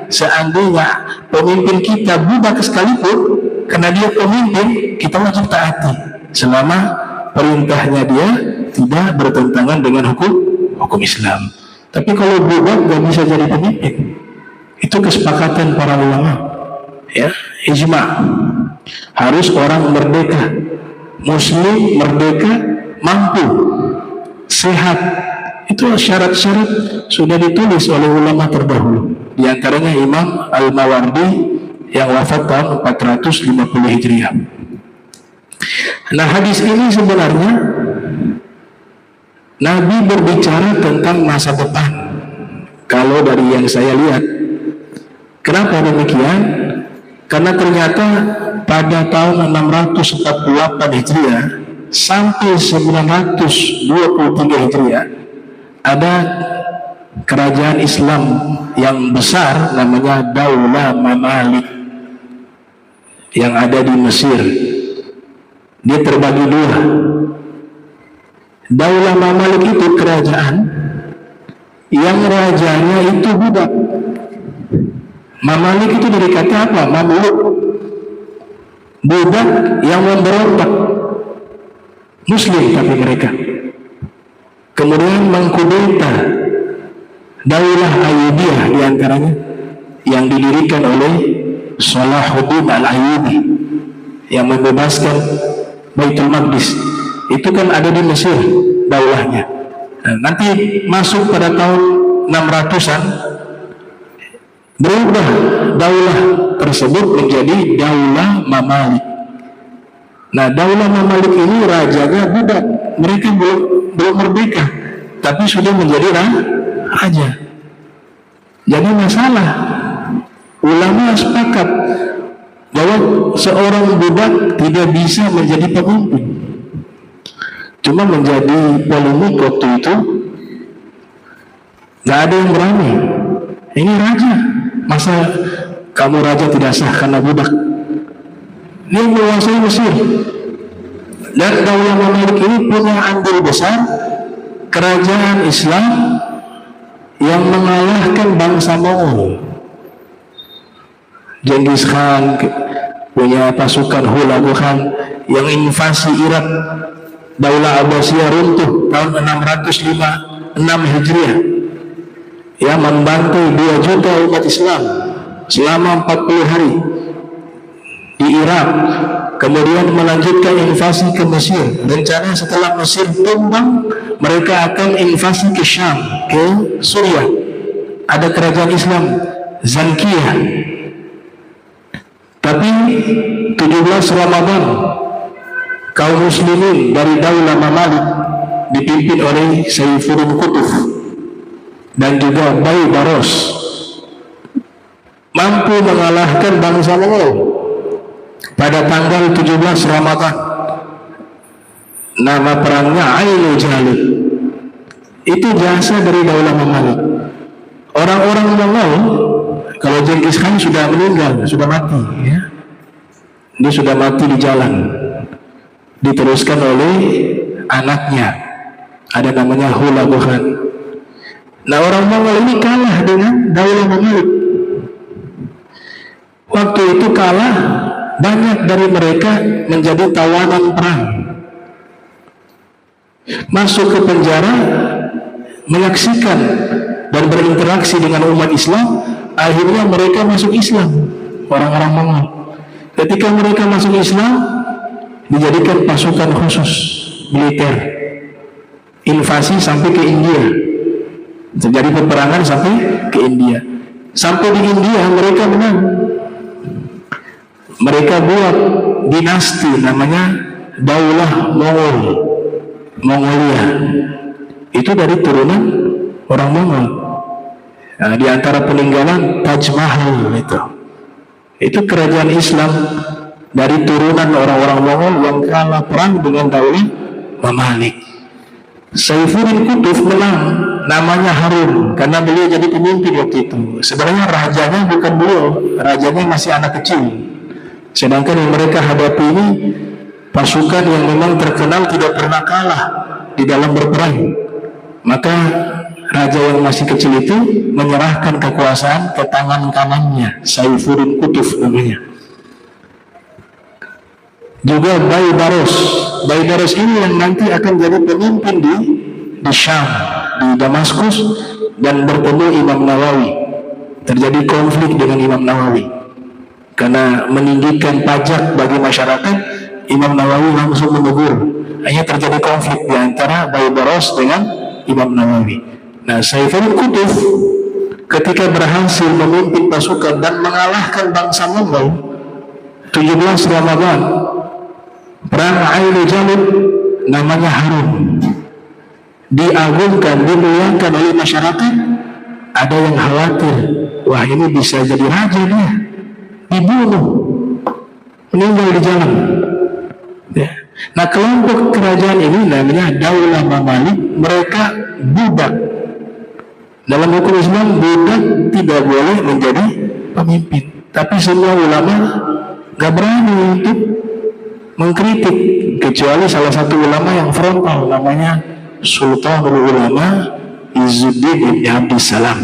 seandainya pemimpin kita budak sekalipun, karena dia pemimpin, kita wajib taati selama perintahnya dia tidak bertentangan dengan hukum Islam. Tapi kalau budak gak bisa jadi pemimpin, itu kesepakatan para ulama, ya, ijma. Harus orang merdeka, Muslim merdeka, mampu, sehat. Itu syarat-syarat sudah ditulis oleh ulama terdahulu. Di antaranya Imam Al-Mawardi yang wafat tahun 450 Hijriah. Nah, hadis ini sebenarnya Nabi berbicara tentang masa depan. Kalau dari yang saya lihat, kenapa demikian? Karena ternyata pada tahun 648 Hijriah sampai 923 Hijriah ada kerajaan Islam yang besar namanya Daulah Mamalik yang ada di Mesir. Dia terbagi dua. Daulah Mamalik itu kerajaan yang rajanya itu budak. Mamalik itu dari kata apa? Mamluk, budak yang memberontak, Muslim tapi mereka. Kemudian mengkudeta Daulah Ayyubiyah diantaranya yang didirikan oleh Salahuddin Al-Ayyubi yang membebaskan Baitul Maqdis. Itu kan ada di Mesir daulahnya. Nah, nanti masuk pada tahun 600-an berubah daulah tersebut menjadi Daulah Mamalik. Nah, Daulah Mamalik ini rajanya budak, mereka belum merdeka, tapi sudah menjadi raja. Jadi masalah, ulama sepakat bahwa seorang budak tidak bisa menjadi pemimpin. Cuma menjadi polemik waktu itu, nggak ada yang berani. Ini raja, masa kamu raja tidak sah karena budak? Dia menguasai Mesir. Dan Daulah Mamalik ini punya andil besar kerajaan Islam yang mengalahkan bangsa Mongol. Genghis Khan punya pasukan Hulagu Khan yang invasi Irak. Daulah Abbasiyah runtuh tahun 656 Hijriah. yang membantu 2 juta umat Islam selama 40 hari di Irak, kemudian melanjutkan invasi ke Mesir. Rencana setelah Mesir tumbang, mereka akan invasi ke Syam, ke Suriah. Ada kerajaan Islam Zankiyah. Tapi 17 Ramadan, kaum muslimin dari Daulah Mamalik dipimpin oleh Saifuddin Qutb dan juga Baybaros mampu mengalahkan bangsa Mongol pada tanggal 17 Ramadan. Nama perangnya Ainul Jalut. Itu jasa dari Daulah Mamalik. Orang-orang Mongol, kalau Genghis Khan sudah meninggal, sudah mati, ya. Dia sudah mati di jalan. Diteruskan oleh anaknya, ada namanya Hulagu Khan. Nah, orang Mongol ini kalah dengan Daulah Mamalik. Waktu itu kalah, banyak dari mereka menjadi tawanan perang, masuk ke penjara, menyaksikan dan berinteraksi dengan umat Islam. Akhirnya mereka masuk Islam, orang-orang Mongol. Ketika mereka masuk Islam, dijadikan pasukan khusus militer, invasi sampai ke India, terjadi peperangan sampai ke India. Sampai di India mereka menang. Mereka buat dinasti namanya Daulah Mongol, Mongolia. Itu dari turunan orang Mongol. Nah, di antara peninggalan Taj Mahal itu kerajaan Islam dari turunan orang-orang Mongol yang kalah perang dengan Daulah Mamalik. Saifuddin Qutb menang, namanya Harun, karena beliau jadi pemimpin waktu itu. Sebenarnya rajanya bukan beliau, rajanya masih anak kecil. Sedangkan yang mereka hadapi ini pasukan yang memang terkenal tidak pernah kalah di dalam berperang. Maka raja yang masih kecil itu menyerahkan kekuasaan ke tangan kanannya, Saifuddin Qutb namanya. Juga Baybaros ini yang nanti akan jadi pemimpin di Syam, di Damaskus, dan bertemu Imam Nawawi. Terjadi konflik dengan Imam Nawawi karena meninggikan pajak bagi masyarakat. Imam Nawawi langsung menegur. Hanya terjadi konflik di antara Baybaros dengan Imam Nawawi. Nah, Saifuddin Qutb ketika berhasil memimpin pasukan dan mengalahkan bangsa Mongol, 17 Ramadan, perang Ainul Jalut, namanya Harun, diagungkan, dimuliakan oleh masyarakat. Ada yang khawatir, wah ini bisa jadi raja dia, dibunuh, meninggal di jalan. Ya. Nah, kelompok kerajaan ini namanya Daulah Mamalik. Mereka budak. Dalam hukum Islam, budak tidak boleh menjadi pemimpin. Tapi semua ulama gak berani untuk mengkritik, kecuali salah satu ulama yang frontal, namanya Sultanul Ulama Izzuddin Ibn Abdissalam.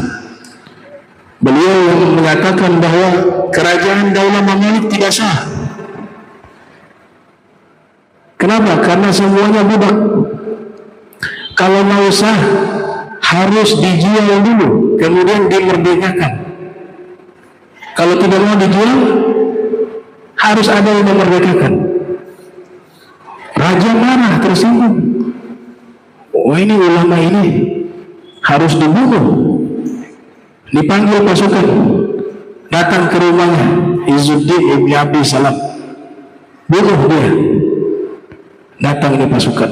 Beliau yang menyatakan bahwa kerajaan Daulah Mamalik tidak sah. Kenapa? Karena semuanya budak. Kalau mau sah harus dijual dulu, kemudian dimerdekakan. Kalau tidak mau dijual, harus ada yang memerdekakan. Raja marah, tersinggung. Oh, ini ulama ini harus dibunuh. Dipanggil pasukan, datang ke rumahnya Izzuddin Ibn Abdissalam, bunuh dia. Datang di pasukan.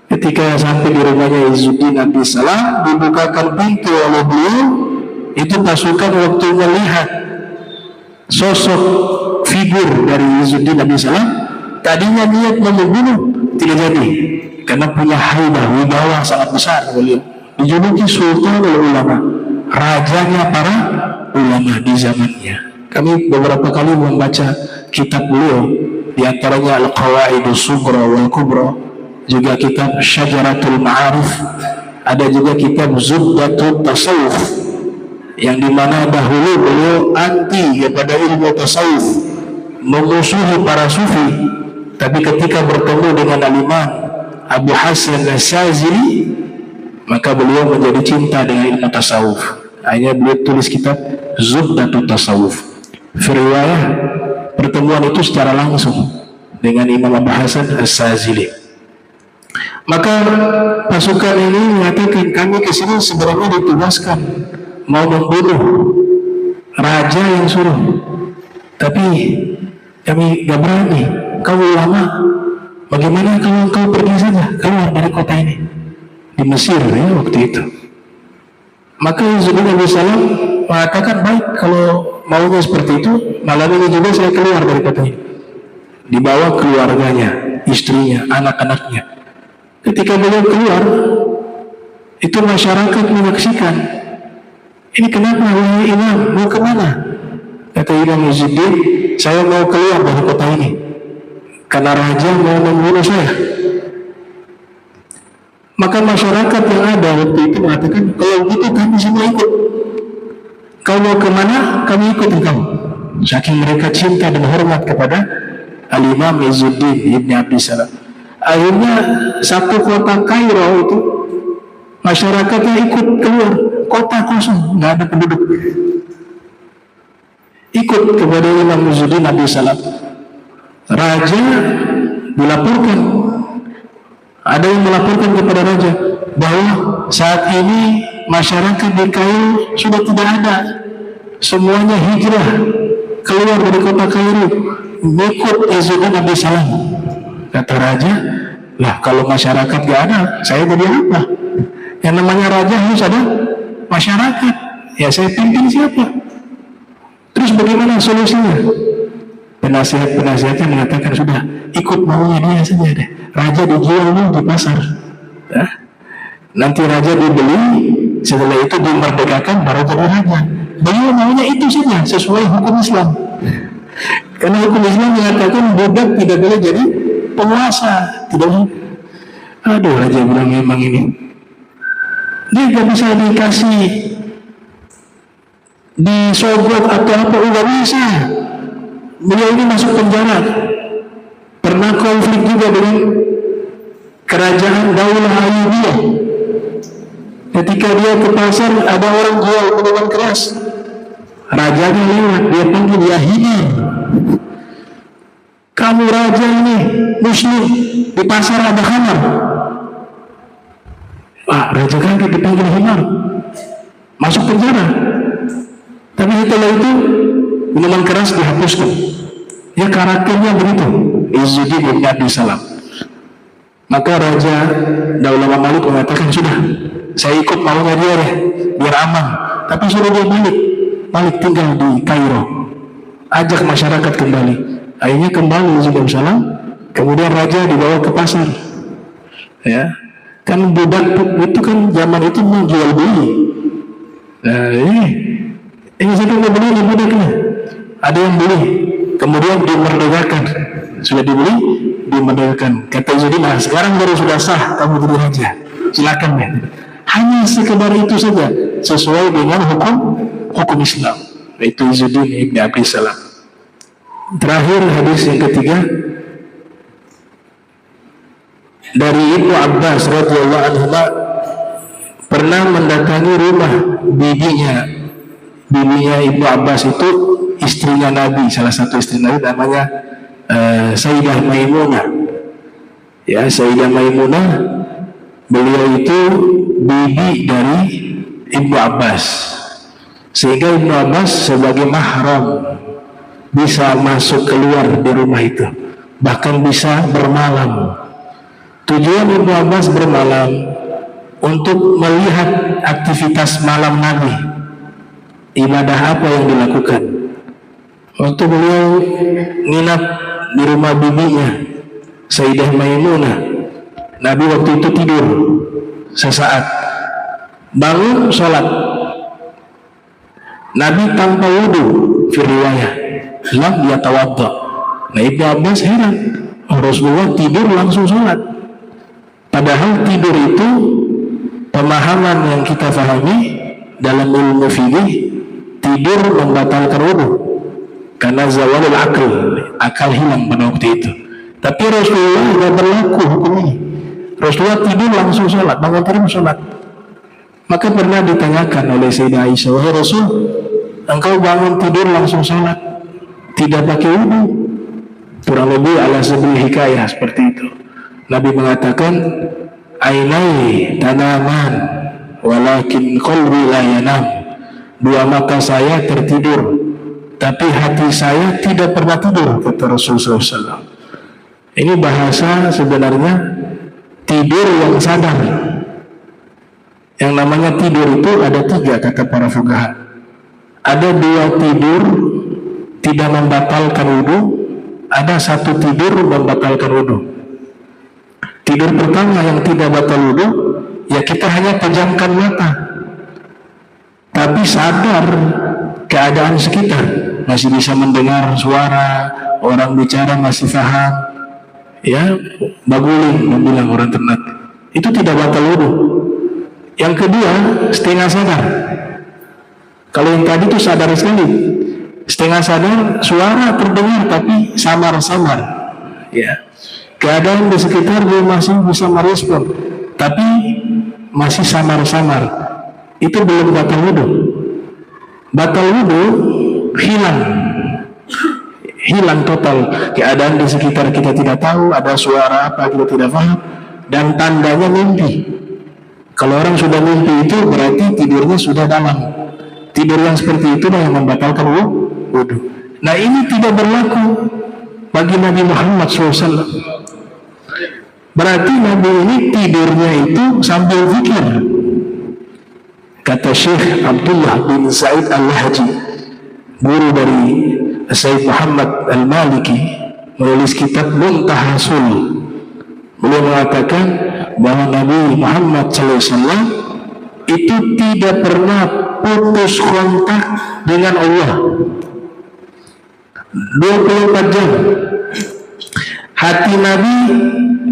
Ketika sampai di rumahnya Izzuddin Abdissalam, dibukakan pintu oleh beliau. Itu pasukan waktu melihat sosok figur dari Izzuddin Abdissalam, tadinya niat membunuh, tidak jadi, karena punya haibah, wibawa sangat besar beliau. Dijuluki Sultanul Ulama, rajanya para ulama di zamannya. Kami beberapa kali membaca kitab beliau, di antaranya Al-Qawaidus Sughra wal Kubra, juga kitab Syajaratul Ma'arif, ada juga kitab Zubdatul Tasawuf, yang dimana dahulu beliau anti kepada ilmu tasawuf, memusuhi para sufi. Tapi ketika bertemu dengan Al-Imam Abu Hasan As-Sazili, Maka beliau menjadi cinta dengan ilmu tasawuf. Akhirnya beliau tulis kitab Zubdatut Tasawuf. Riwayah pertemuan itu secara langsung dengan Imam Abu Hasan As-Sazili. Maka pasukan ini mengatakan, kami kesini sebenarnya ditugaskan mau membunuh raja yang suruh, tapi kami gak berani. Kau ulama, bagaimana kalau kau pergi saja keluar dari kota ini? Di Mesir ya waktu itu. Maka Izzuddin Abi Salam mengatakan, baik, kalau maunya seperti itu, malam ini juga saya keluar dari kota ini. Dibawa keluarganya, istrinya, anak-anaknya. Ketika beliau keluar, itu masyarakat menyaksikan. Ini kenapa wahai imam, mau kemana? Kata Imam Izzuddin, saya mau keluar dari kota ini karena raja mau membunuh saya. Maka masyarakat yang ada waktu itu mengatakan, kalau gitu kami semua ikut. Kau mau kemana, kami ikut engkau. Saking mereka cinta dan hormat kepada Al-Imam Izzuddin Ibn Abdi Salam. Akhirnya satu kota Kairo itu masyarakatnya ikut keluar, kota kosong, nggak ada penduduk. Ikut kepada Imam Izzuddin Abdi Salam. Raja dilaporkan, ada yang melaporkan kepada raja bahwa saat ini masyarakat di Kairo sudah tidak ada, semuanya hijrah keluar dari kota Kairo, ikut Izzuddin Abdi Salam. Kata raja, lah kalau masyarakat gak ada, saya jadi apa? Yang namanya raja harus ada masyarakat. Ya saya pimpin siapa? Terus bagaimana solusinya? Penasihat-penasihatnya mengatakan, sudah ikut maunya dia saja deh. Raja dijual di pasar. Ya? Nanti raja dibeli, setelah itu dimerdekakan baru jadi raja. Beliau maunya itu saja sesuai hukum Islam. Karena hukum Islam mengatakan budak tidak boleh jadi penguasa, tidak boleh. Aduh, raja bilang memang ini dia gak bisa dikasih disogok atau apa, gak bisa. Beliau ini masuk penjara, pernah konflik juga dengan kerajaan Daulah Ayyubiyah. Ketika dia ke pasar, ada orang jual minuman keras, rajanya lewat, dia panggil, ya hina, kamu raja ini muslim, di pasar ada khamar. Wah, raja kaget, dipanggil himar, masuk penjara. Tapi setelah itu minuman keras dihapuskan. Ya karakternya begitu, Izzuddin Ibn Abdi Salam. Maka Raja Daulah Mamalik mengatakan, sudah, saya ikut maunya dia deh, biar aman. Tapi suruh dia balik tinggal di Kairo, ajak masyarakat kembali. Akhirnya kembali Izzuddin Salam, kemudian raja dibawa ke pasar. Ya, kan budak itu kan zaman itu menjual beli. Nah ini siapa yang beli budaknya? Ada yang beli, kemudian dimerdekakan. Sudah dibeli, dimerdekakan. Kata Izzuddin, nah sekarang baru sudah sah kamu jadi raja, silakan ya. Hanya sekedar itu saja, sesuai dengan hukum Islam. Itu Izzuddin Ibn Abdi Salam. Terakhir hadis yang ketiga dari Ibnu Abbas radhiyallahu anhu, pernah mendatangi rumah bibinya Ibnu Abbas itu istrinya Nabi, salah satu istri Nabi namanya Sayyidah Maimunah. Ya, Sayyidah Maimunah, beliau itu bibi dari Ibnu Abbas, sehingga Ibnu Abbas sebagai mahram bisa masuk keluar di rumah itu, bahkan bisa bermalam. Tujuan Ibnu Abbas bermalam untuk melihat aktivitas malam Nabi, ibadah apa yang dilakukan. Waktu beliau nginap di rumah bibinya Sayyidah Maimunah, Nabi waktu itu tidur sesaat, bangun sholat. Nabi tanpa wudu, riwayah lam yatawadda. Nah, Ibnu Abbas heran, Rasulullah tidur langsung sholat. Padahal tidur itu pemahaman yang kita fahami dalam ilmu fikih, tidur membatalkan wudu karena zawalul akal hilang pada waktu itu. Tapi Rasulullah tidak berlaku hukum ini. Rasulullah tidur langsung sholat, bangun tidur sholat. Maka pernah ditanyakan oleh Sayyidah Aisyah, wahai Rasul, engkau bangun tidur langsung sholat, tidak pakai wudu? Kurang lebih ala sebuah hikayah seperti itu. Nabi mengatakan, ainai tanaman walakin qalbi la yanam. Dua mata saya tertidur, tapi hati saya tidak pernah tidur, kata Rasulullah SAW. Ini bahasa sebenarnya tidur yang sadar. Yang namanya tidur itu ada tiga, kata para fuqaha. Ada dua tidur tidak membatalkan wudu, ada satu tidur membatalkan wudu. Tidur pertama yang tidak batal wudu, ya kita hanya pejamkan mata, tapi sadar keadaan sekitar, masih bisa mendengar suara orang bicara, masih paham, ya baguling membilang orang ternak, itu tidak batal wudu. Yang kedua, setengah sadar. Kalau yang tadi itu sadar sekali, setengah sadar, suara terdengar tapi samar-samar, ya keadaan di sekitar dia masih bisa merespon, tapi masih samar-samar. Itu belum batal wudu. Batal wudu hilang total, keadaan di sekitar kita tidak tahu, ada suara apa kita tidak paham, dan tandanya mimpi. Kalau orang sudah mimpi itu berarti tidurnya sudah dalam. Tidur yang seperti itu yang membatalkan wudu. Nah, ini tidak berlaku bagi Nabi Muhammad SAW. Berarti Nabi ini tidurnya itu sambil zikir. Kata Syekh Abdullah bin Sa'id Al-Haji, guru dari Sayyid Muhammad Al-Maliki, menulis kitab Muntahasul. Beliau mengatakan bahwa Nabi Muhammad SAW itu tidak pernah putus kontak dengan Allah 24 jam. Hati Nabi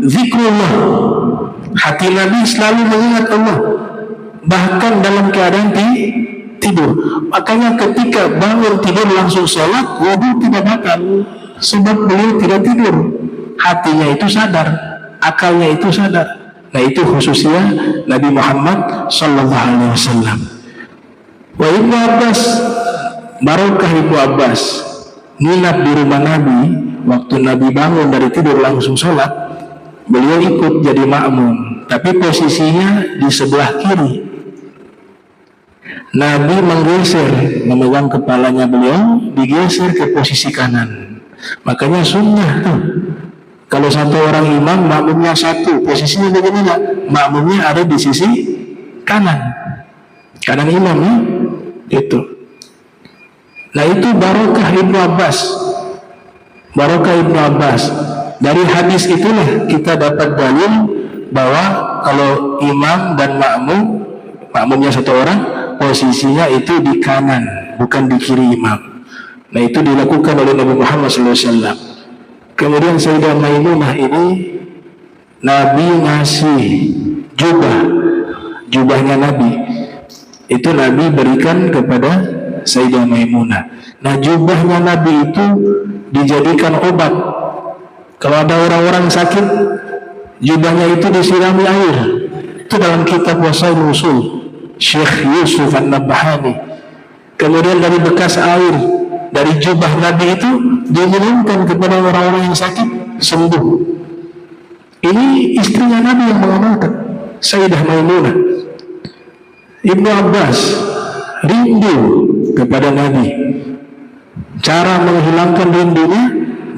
zikrullah, hati Nabi selalu mengingat Allah, bahkan dalam keadaan tidur. Makanya ketika bangun tidur langsung sholat, wudu tidak batal, sebab beliau tidak tidur, hatinya itu sadar, akalnya itu sadar. Nah, itu khususnya Nabi Muhammad sallallahu alaihi wasallam. Wa Ibnu Abbas, barokah Ibnu Abbas nginap di rumah Nabi waktu Nabi bangun dari tidur langsung sholat, beliau ikut jadi makmum, tapi posisinya di sebelah kiri. Nabi menggeser, memegang kepalanya beliau, digeser ke posisi kanan. Makanya sunnah tuh, kalau satu orang imam, makmumnya satu, posisinya bagaimana? Makmumnya ada di sisi kanan imamnya, itu. Nah, itu barokah Ibnu Abbas. Barokah Ibnu Abbas. Dari hadis itulah kita dapat dalil bahwa kalau imam dan makmumnya satu orang, posisinya itu di kanan, bukan di kiri imam. Nah, itu dilakukan oleh Nabi Muhammad SAW. Kemudian Sayyidah Maimunah ini Nabi ngasih jubahnya Nabi itu Nabi berikan kepada Sayyidah Maimunah. Nah, jubahnya Nabi itu dijadikan obat. Kalau ada orang-orang sakit, jubahnya itu disirami air. Itu dalam kitab Wasail Usul Syekh Yusuf An-Nabhani. Kemudian dari bekas air dari jubah Nabi itu diminumkan kepada orang-orang yang sakit, sembuh. Ini istrinya Nabi yang mengamalkan, Sayyidah Maimunah. Ibnu Abbas rindu kepada Nabi. Cara menghilangkan rindunya,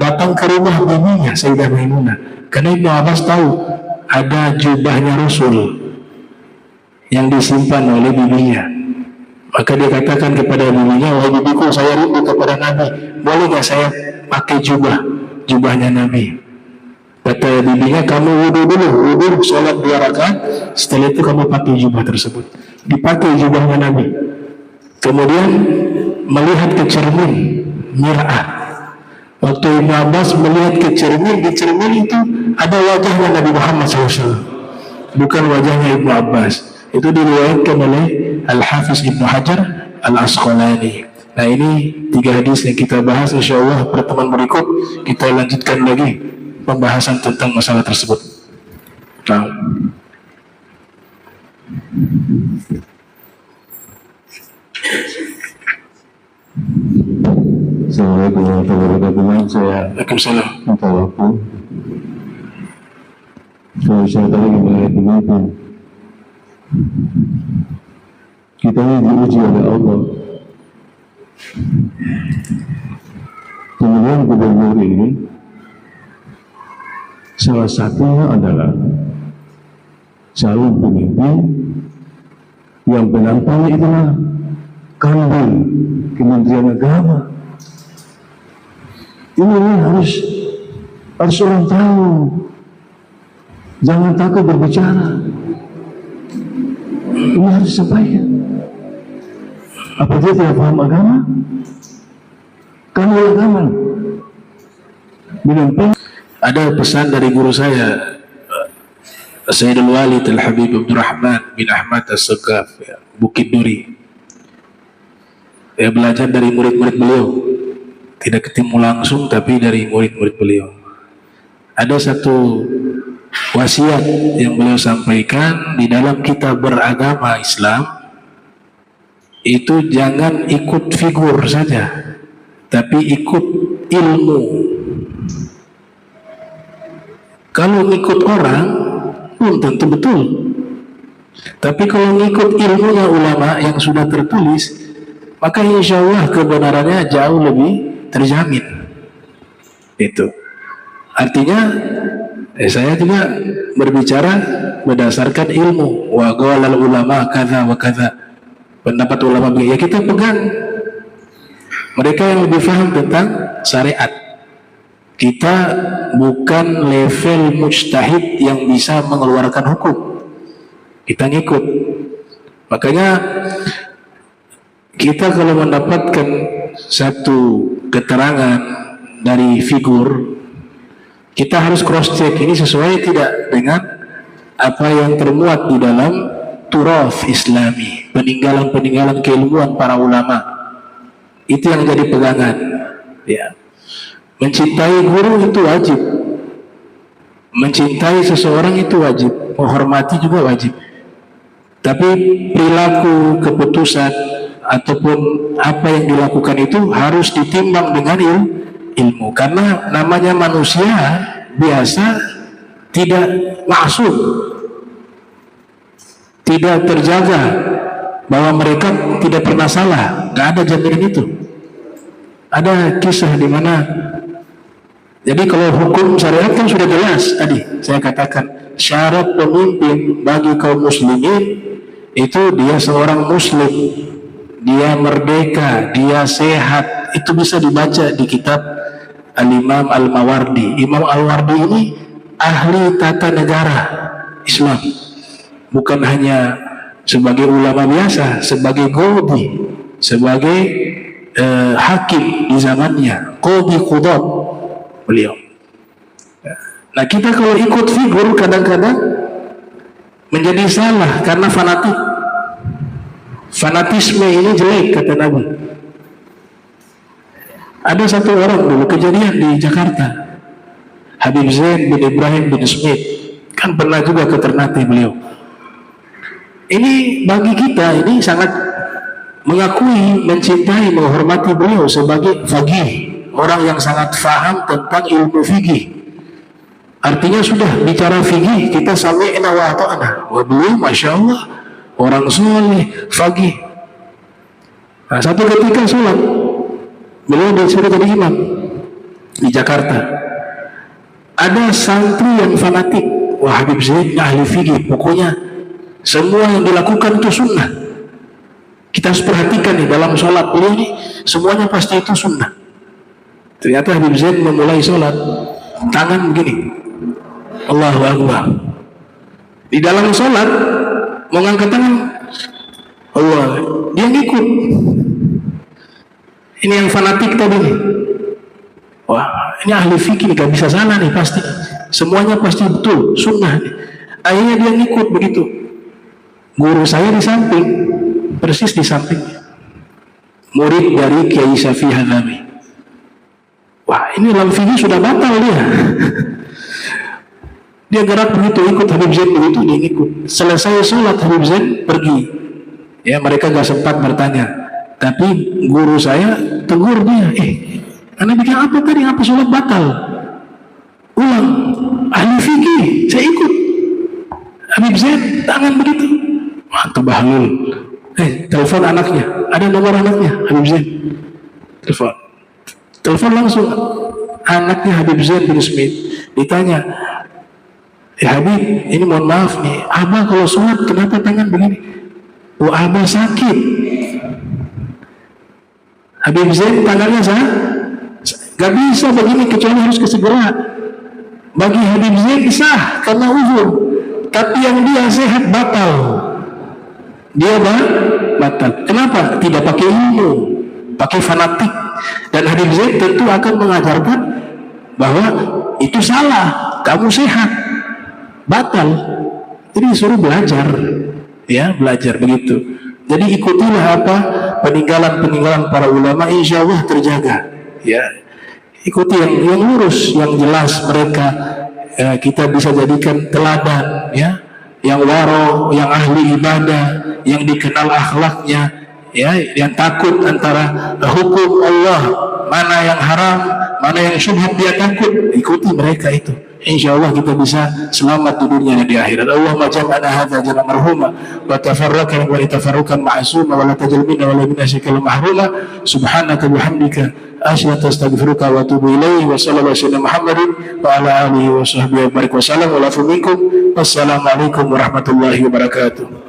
datang ke rumah bibinya Sayyidah Maimunah. Karena Ibnu Abbas tahu ada jubahnya Rasul yang disimpan oleh bibinya. Maka dia katakan kepada bibinya, wahai bibiku, saya rindu kepada Nabi, boleh gak saya pakai jubahnya Nabi? Kata bibinya, kamu wudu dulu, sholat 2 rakaat, setelah itu kamu pakai jubah tersebut. Dipakai jubahnya Nabi. Kemudian melihat ke cermin, mir'ah. Waktu Ibnu Abbas melihat ke cermin, di cermin itu ada wajahnya Nabi Muhammad SAW, bukan wajahnya Ibnu Abbas. Itu diriwayatkan oleh Al-Hafiz Ibnu Hajar Al-Asqalani. Nah, ini 3 hadis yang kita bahas. InsyaAllah pertemuan berikut kita lanjutkan lagi pembahasan tentang masalah tersebut. Nah. Assalamualaikum warahmatullahi wabarakatuh. Saya Waalaikumsalam. minta waktu. Saya tadi gimana teman-teman. Kita ini diuji oleh Allah. Kemudian gubernur ini salah satunya adalah calon pemimpin yang penampangnya itulah kambing Kementerian Agama. Ini harus orang tahu. Jangan takut berbicara. Ini harus disampaikan. Apa dia tidak paham agama? Kamu agama. Ada pesan dari guru saya, Sayyidul Walid Al-Habib Abdurrahman bin Ahmad As-Sagaf, ya, Bukit Duri. Saya belajar dari murid-murid beliau. Tidak ketemu langsung, tapi dari murid-murid beliau. Ada satu wasiat yang beliau sampaikan di dalam kita beragama Islam, itu jangan ikut figur saja, tapi ikut ilmu. Kalau ngikut orang pun tentu betul, tapi kalau ngikut ilmunya ulama yang sudah tertulis, maka insya Allah kebenarannya jauh lebih terjamin. Itu artinya saya juga berbicara berdasarkan ilmu. Wa qala ulama kadza wa kadza, pendapat ulama ya kita pegang. Mereka yang lebih paham tentang syariat. Kita bukan level mujtahid yang bisa mengeluarkan hukum. Kita ngikut. Makanya kita kalau mendapatkan satu keterangan dari figur, kita harus cross check ini sesuai tidak dengan apa yang termuat di dalam turath Islami, peninggalan-peninggalan keilmuan para ulama. Itu yang jadi pegangan. Ya. Mencintai guru itu wajib. Mencintai seseorang itu wajib. Menghormati juga wajib. Tapi perilaku, keputusan ataupun apa yang dilakukan itu harus ditimbang dengan ilmu. Karena namanya manusia biasa tidak maksum, tidak terjaga, bahwa mereka tidak pernah salah. Nggak ada jaminan itu. Ada kisah di mana, jadi kalau hukum syariat kan sudah jelas tadi saya katakan, syarat pemimpin bagi kaum muslimin itu dia seorang muslim, dia merdeka, dia sehat. Itu bisa dibaca di kitab Al-Imam Al-Mawardi. Imam Al-Mawardi ini ahli tata negara Islam, bukan hanya sebagai ulama biasa, sebagai qadhi, sebagai hakim di zamannya, qadhi qudat beliau. Nah, kita kalau ikut figur kadang-kadang menjadi salah karena fanatik. Fanatisme ini jelek kata Nabi. Ada satu orang dulu kejadian di Jakarta, Habib Zain bin Ibrahim bin Smith, kan pernah juga ke Ternate beliau. Ini bagi kita ini sangat mengakui, mencintai, menghormati beliau sebagai faqih, orang yang sangat faham tentang ilmu fikih. Artinya sudah bicara fikih kita sami'na wa ata'na. Wah, beliau masya Allah orang soleh, faqih. Nah, satu ketika sholat, beliau disuruh jadi imam di Jakarta. Ada santri yang fanatik, wah Habib Zaid ahli fikih, pokoknya semua yang dilakukan itu sunnah. Kita harus perhatikan nih dalam sholat beliau ini semuanya pasti itu sunnah. Ternyata Habib Zaid memulai sholat tangan begini, Allahu Akbar. Di dalam sholat mau ngangkat tangan, Allah, dia ngikut. Ini yang fanatik tadi nih. Wah, ini ahli fikih gak bisa salah nih pasti. Semuanya pasti betul, sunnah nih. Akhirnya dia ngikut begitu. Guru saya di samping, persis di sampingnya, murid dari Kiai Syafi'i Hadami. Wah, ini dalam fikih sudah batal dia. Dia gerak begitu, ikut Habib Zain begitu, dia ikut. Selesai sholat Habib Zain pergi. Ya, mereka gak sempat bertanya. Tapi guru saya tegur dia, Anda bikin apa tadi? Apa sholat batal? Ulang. Ahli fikih, saya ikut. Habib Zain tangan begitu. Mantap Bahlul. Telepon anaknya. Ada nomor anaknya, Habib Zain. Telepon langsung. Anaknya Habib Zain bin Smith. Ditanya, Habib, ini mohon maaf nih, Abah kalau sholat kenapa tangan begini? Abah sakit. Habib Zain tangannya gak bisa begini kecuali harus kesegera. Bagi Habib Zain sah karena uzur, tapi yang dia sehat batal. Dia batal. Kenapa? Tidak pakai ilmu, pakai fanatik. Dan Habib Zain tentu akan mengajarkan bahwa itu salah, kamu sehat, batal. Jadi disuruh belajar, ya belajar begitu. Jadi ikutilah apa peninggalan para ulama, insya Allah terjaga. Ya, ikuti yang lurus, yang jelas mereka. Kita bisa jadikan teladan, ya, yang waro, yang ahli ibadah, yang dikenal akhlaknya, ya, yang takut antara hukum Allah, mana yang haram, mana yang syubhat dia takut, ikuti mereka itu. Insya Allah kita bisa selamat di dunia dan di akhirat. Allahumma jam'ana hadza jam'an marhuma wa tafarraqna wa tafarruqan ma'suma wa la tajal minna wa la minna syakala mahruma. Subhanaka bihamdika asyhadu astaghfiruka wa atubu ilaihi wa sallallahu alaihi Muhammadin wa ala alihi wa sahbihi wa barik wa sallam wa la minkum. Wassalamu alaikum warahmatullahi wabarakatuh.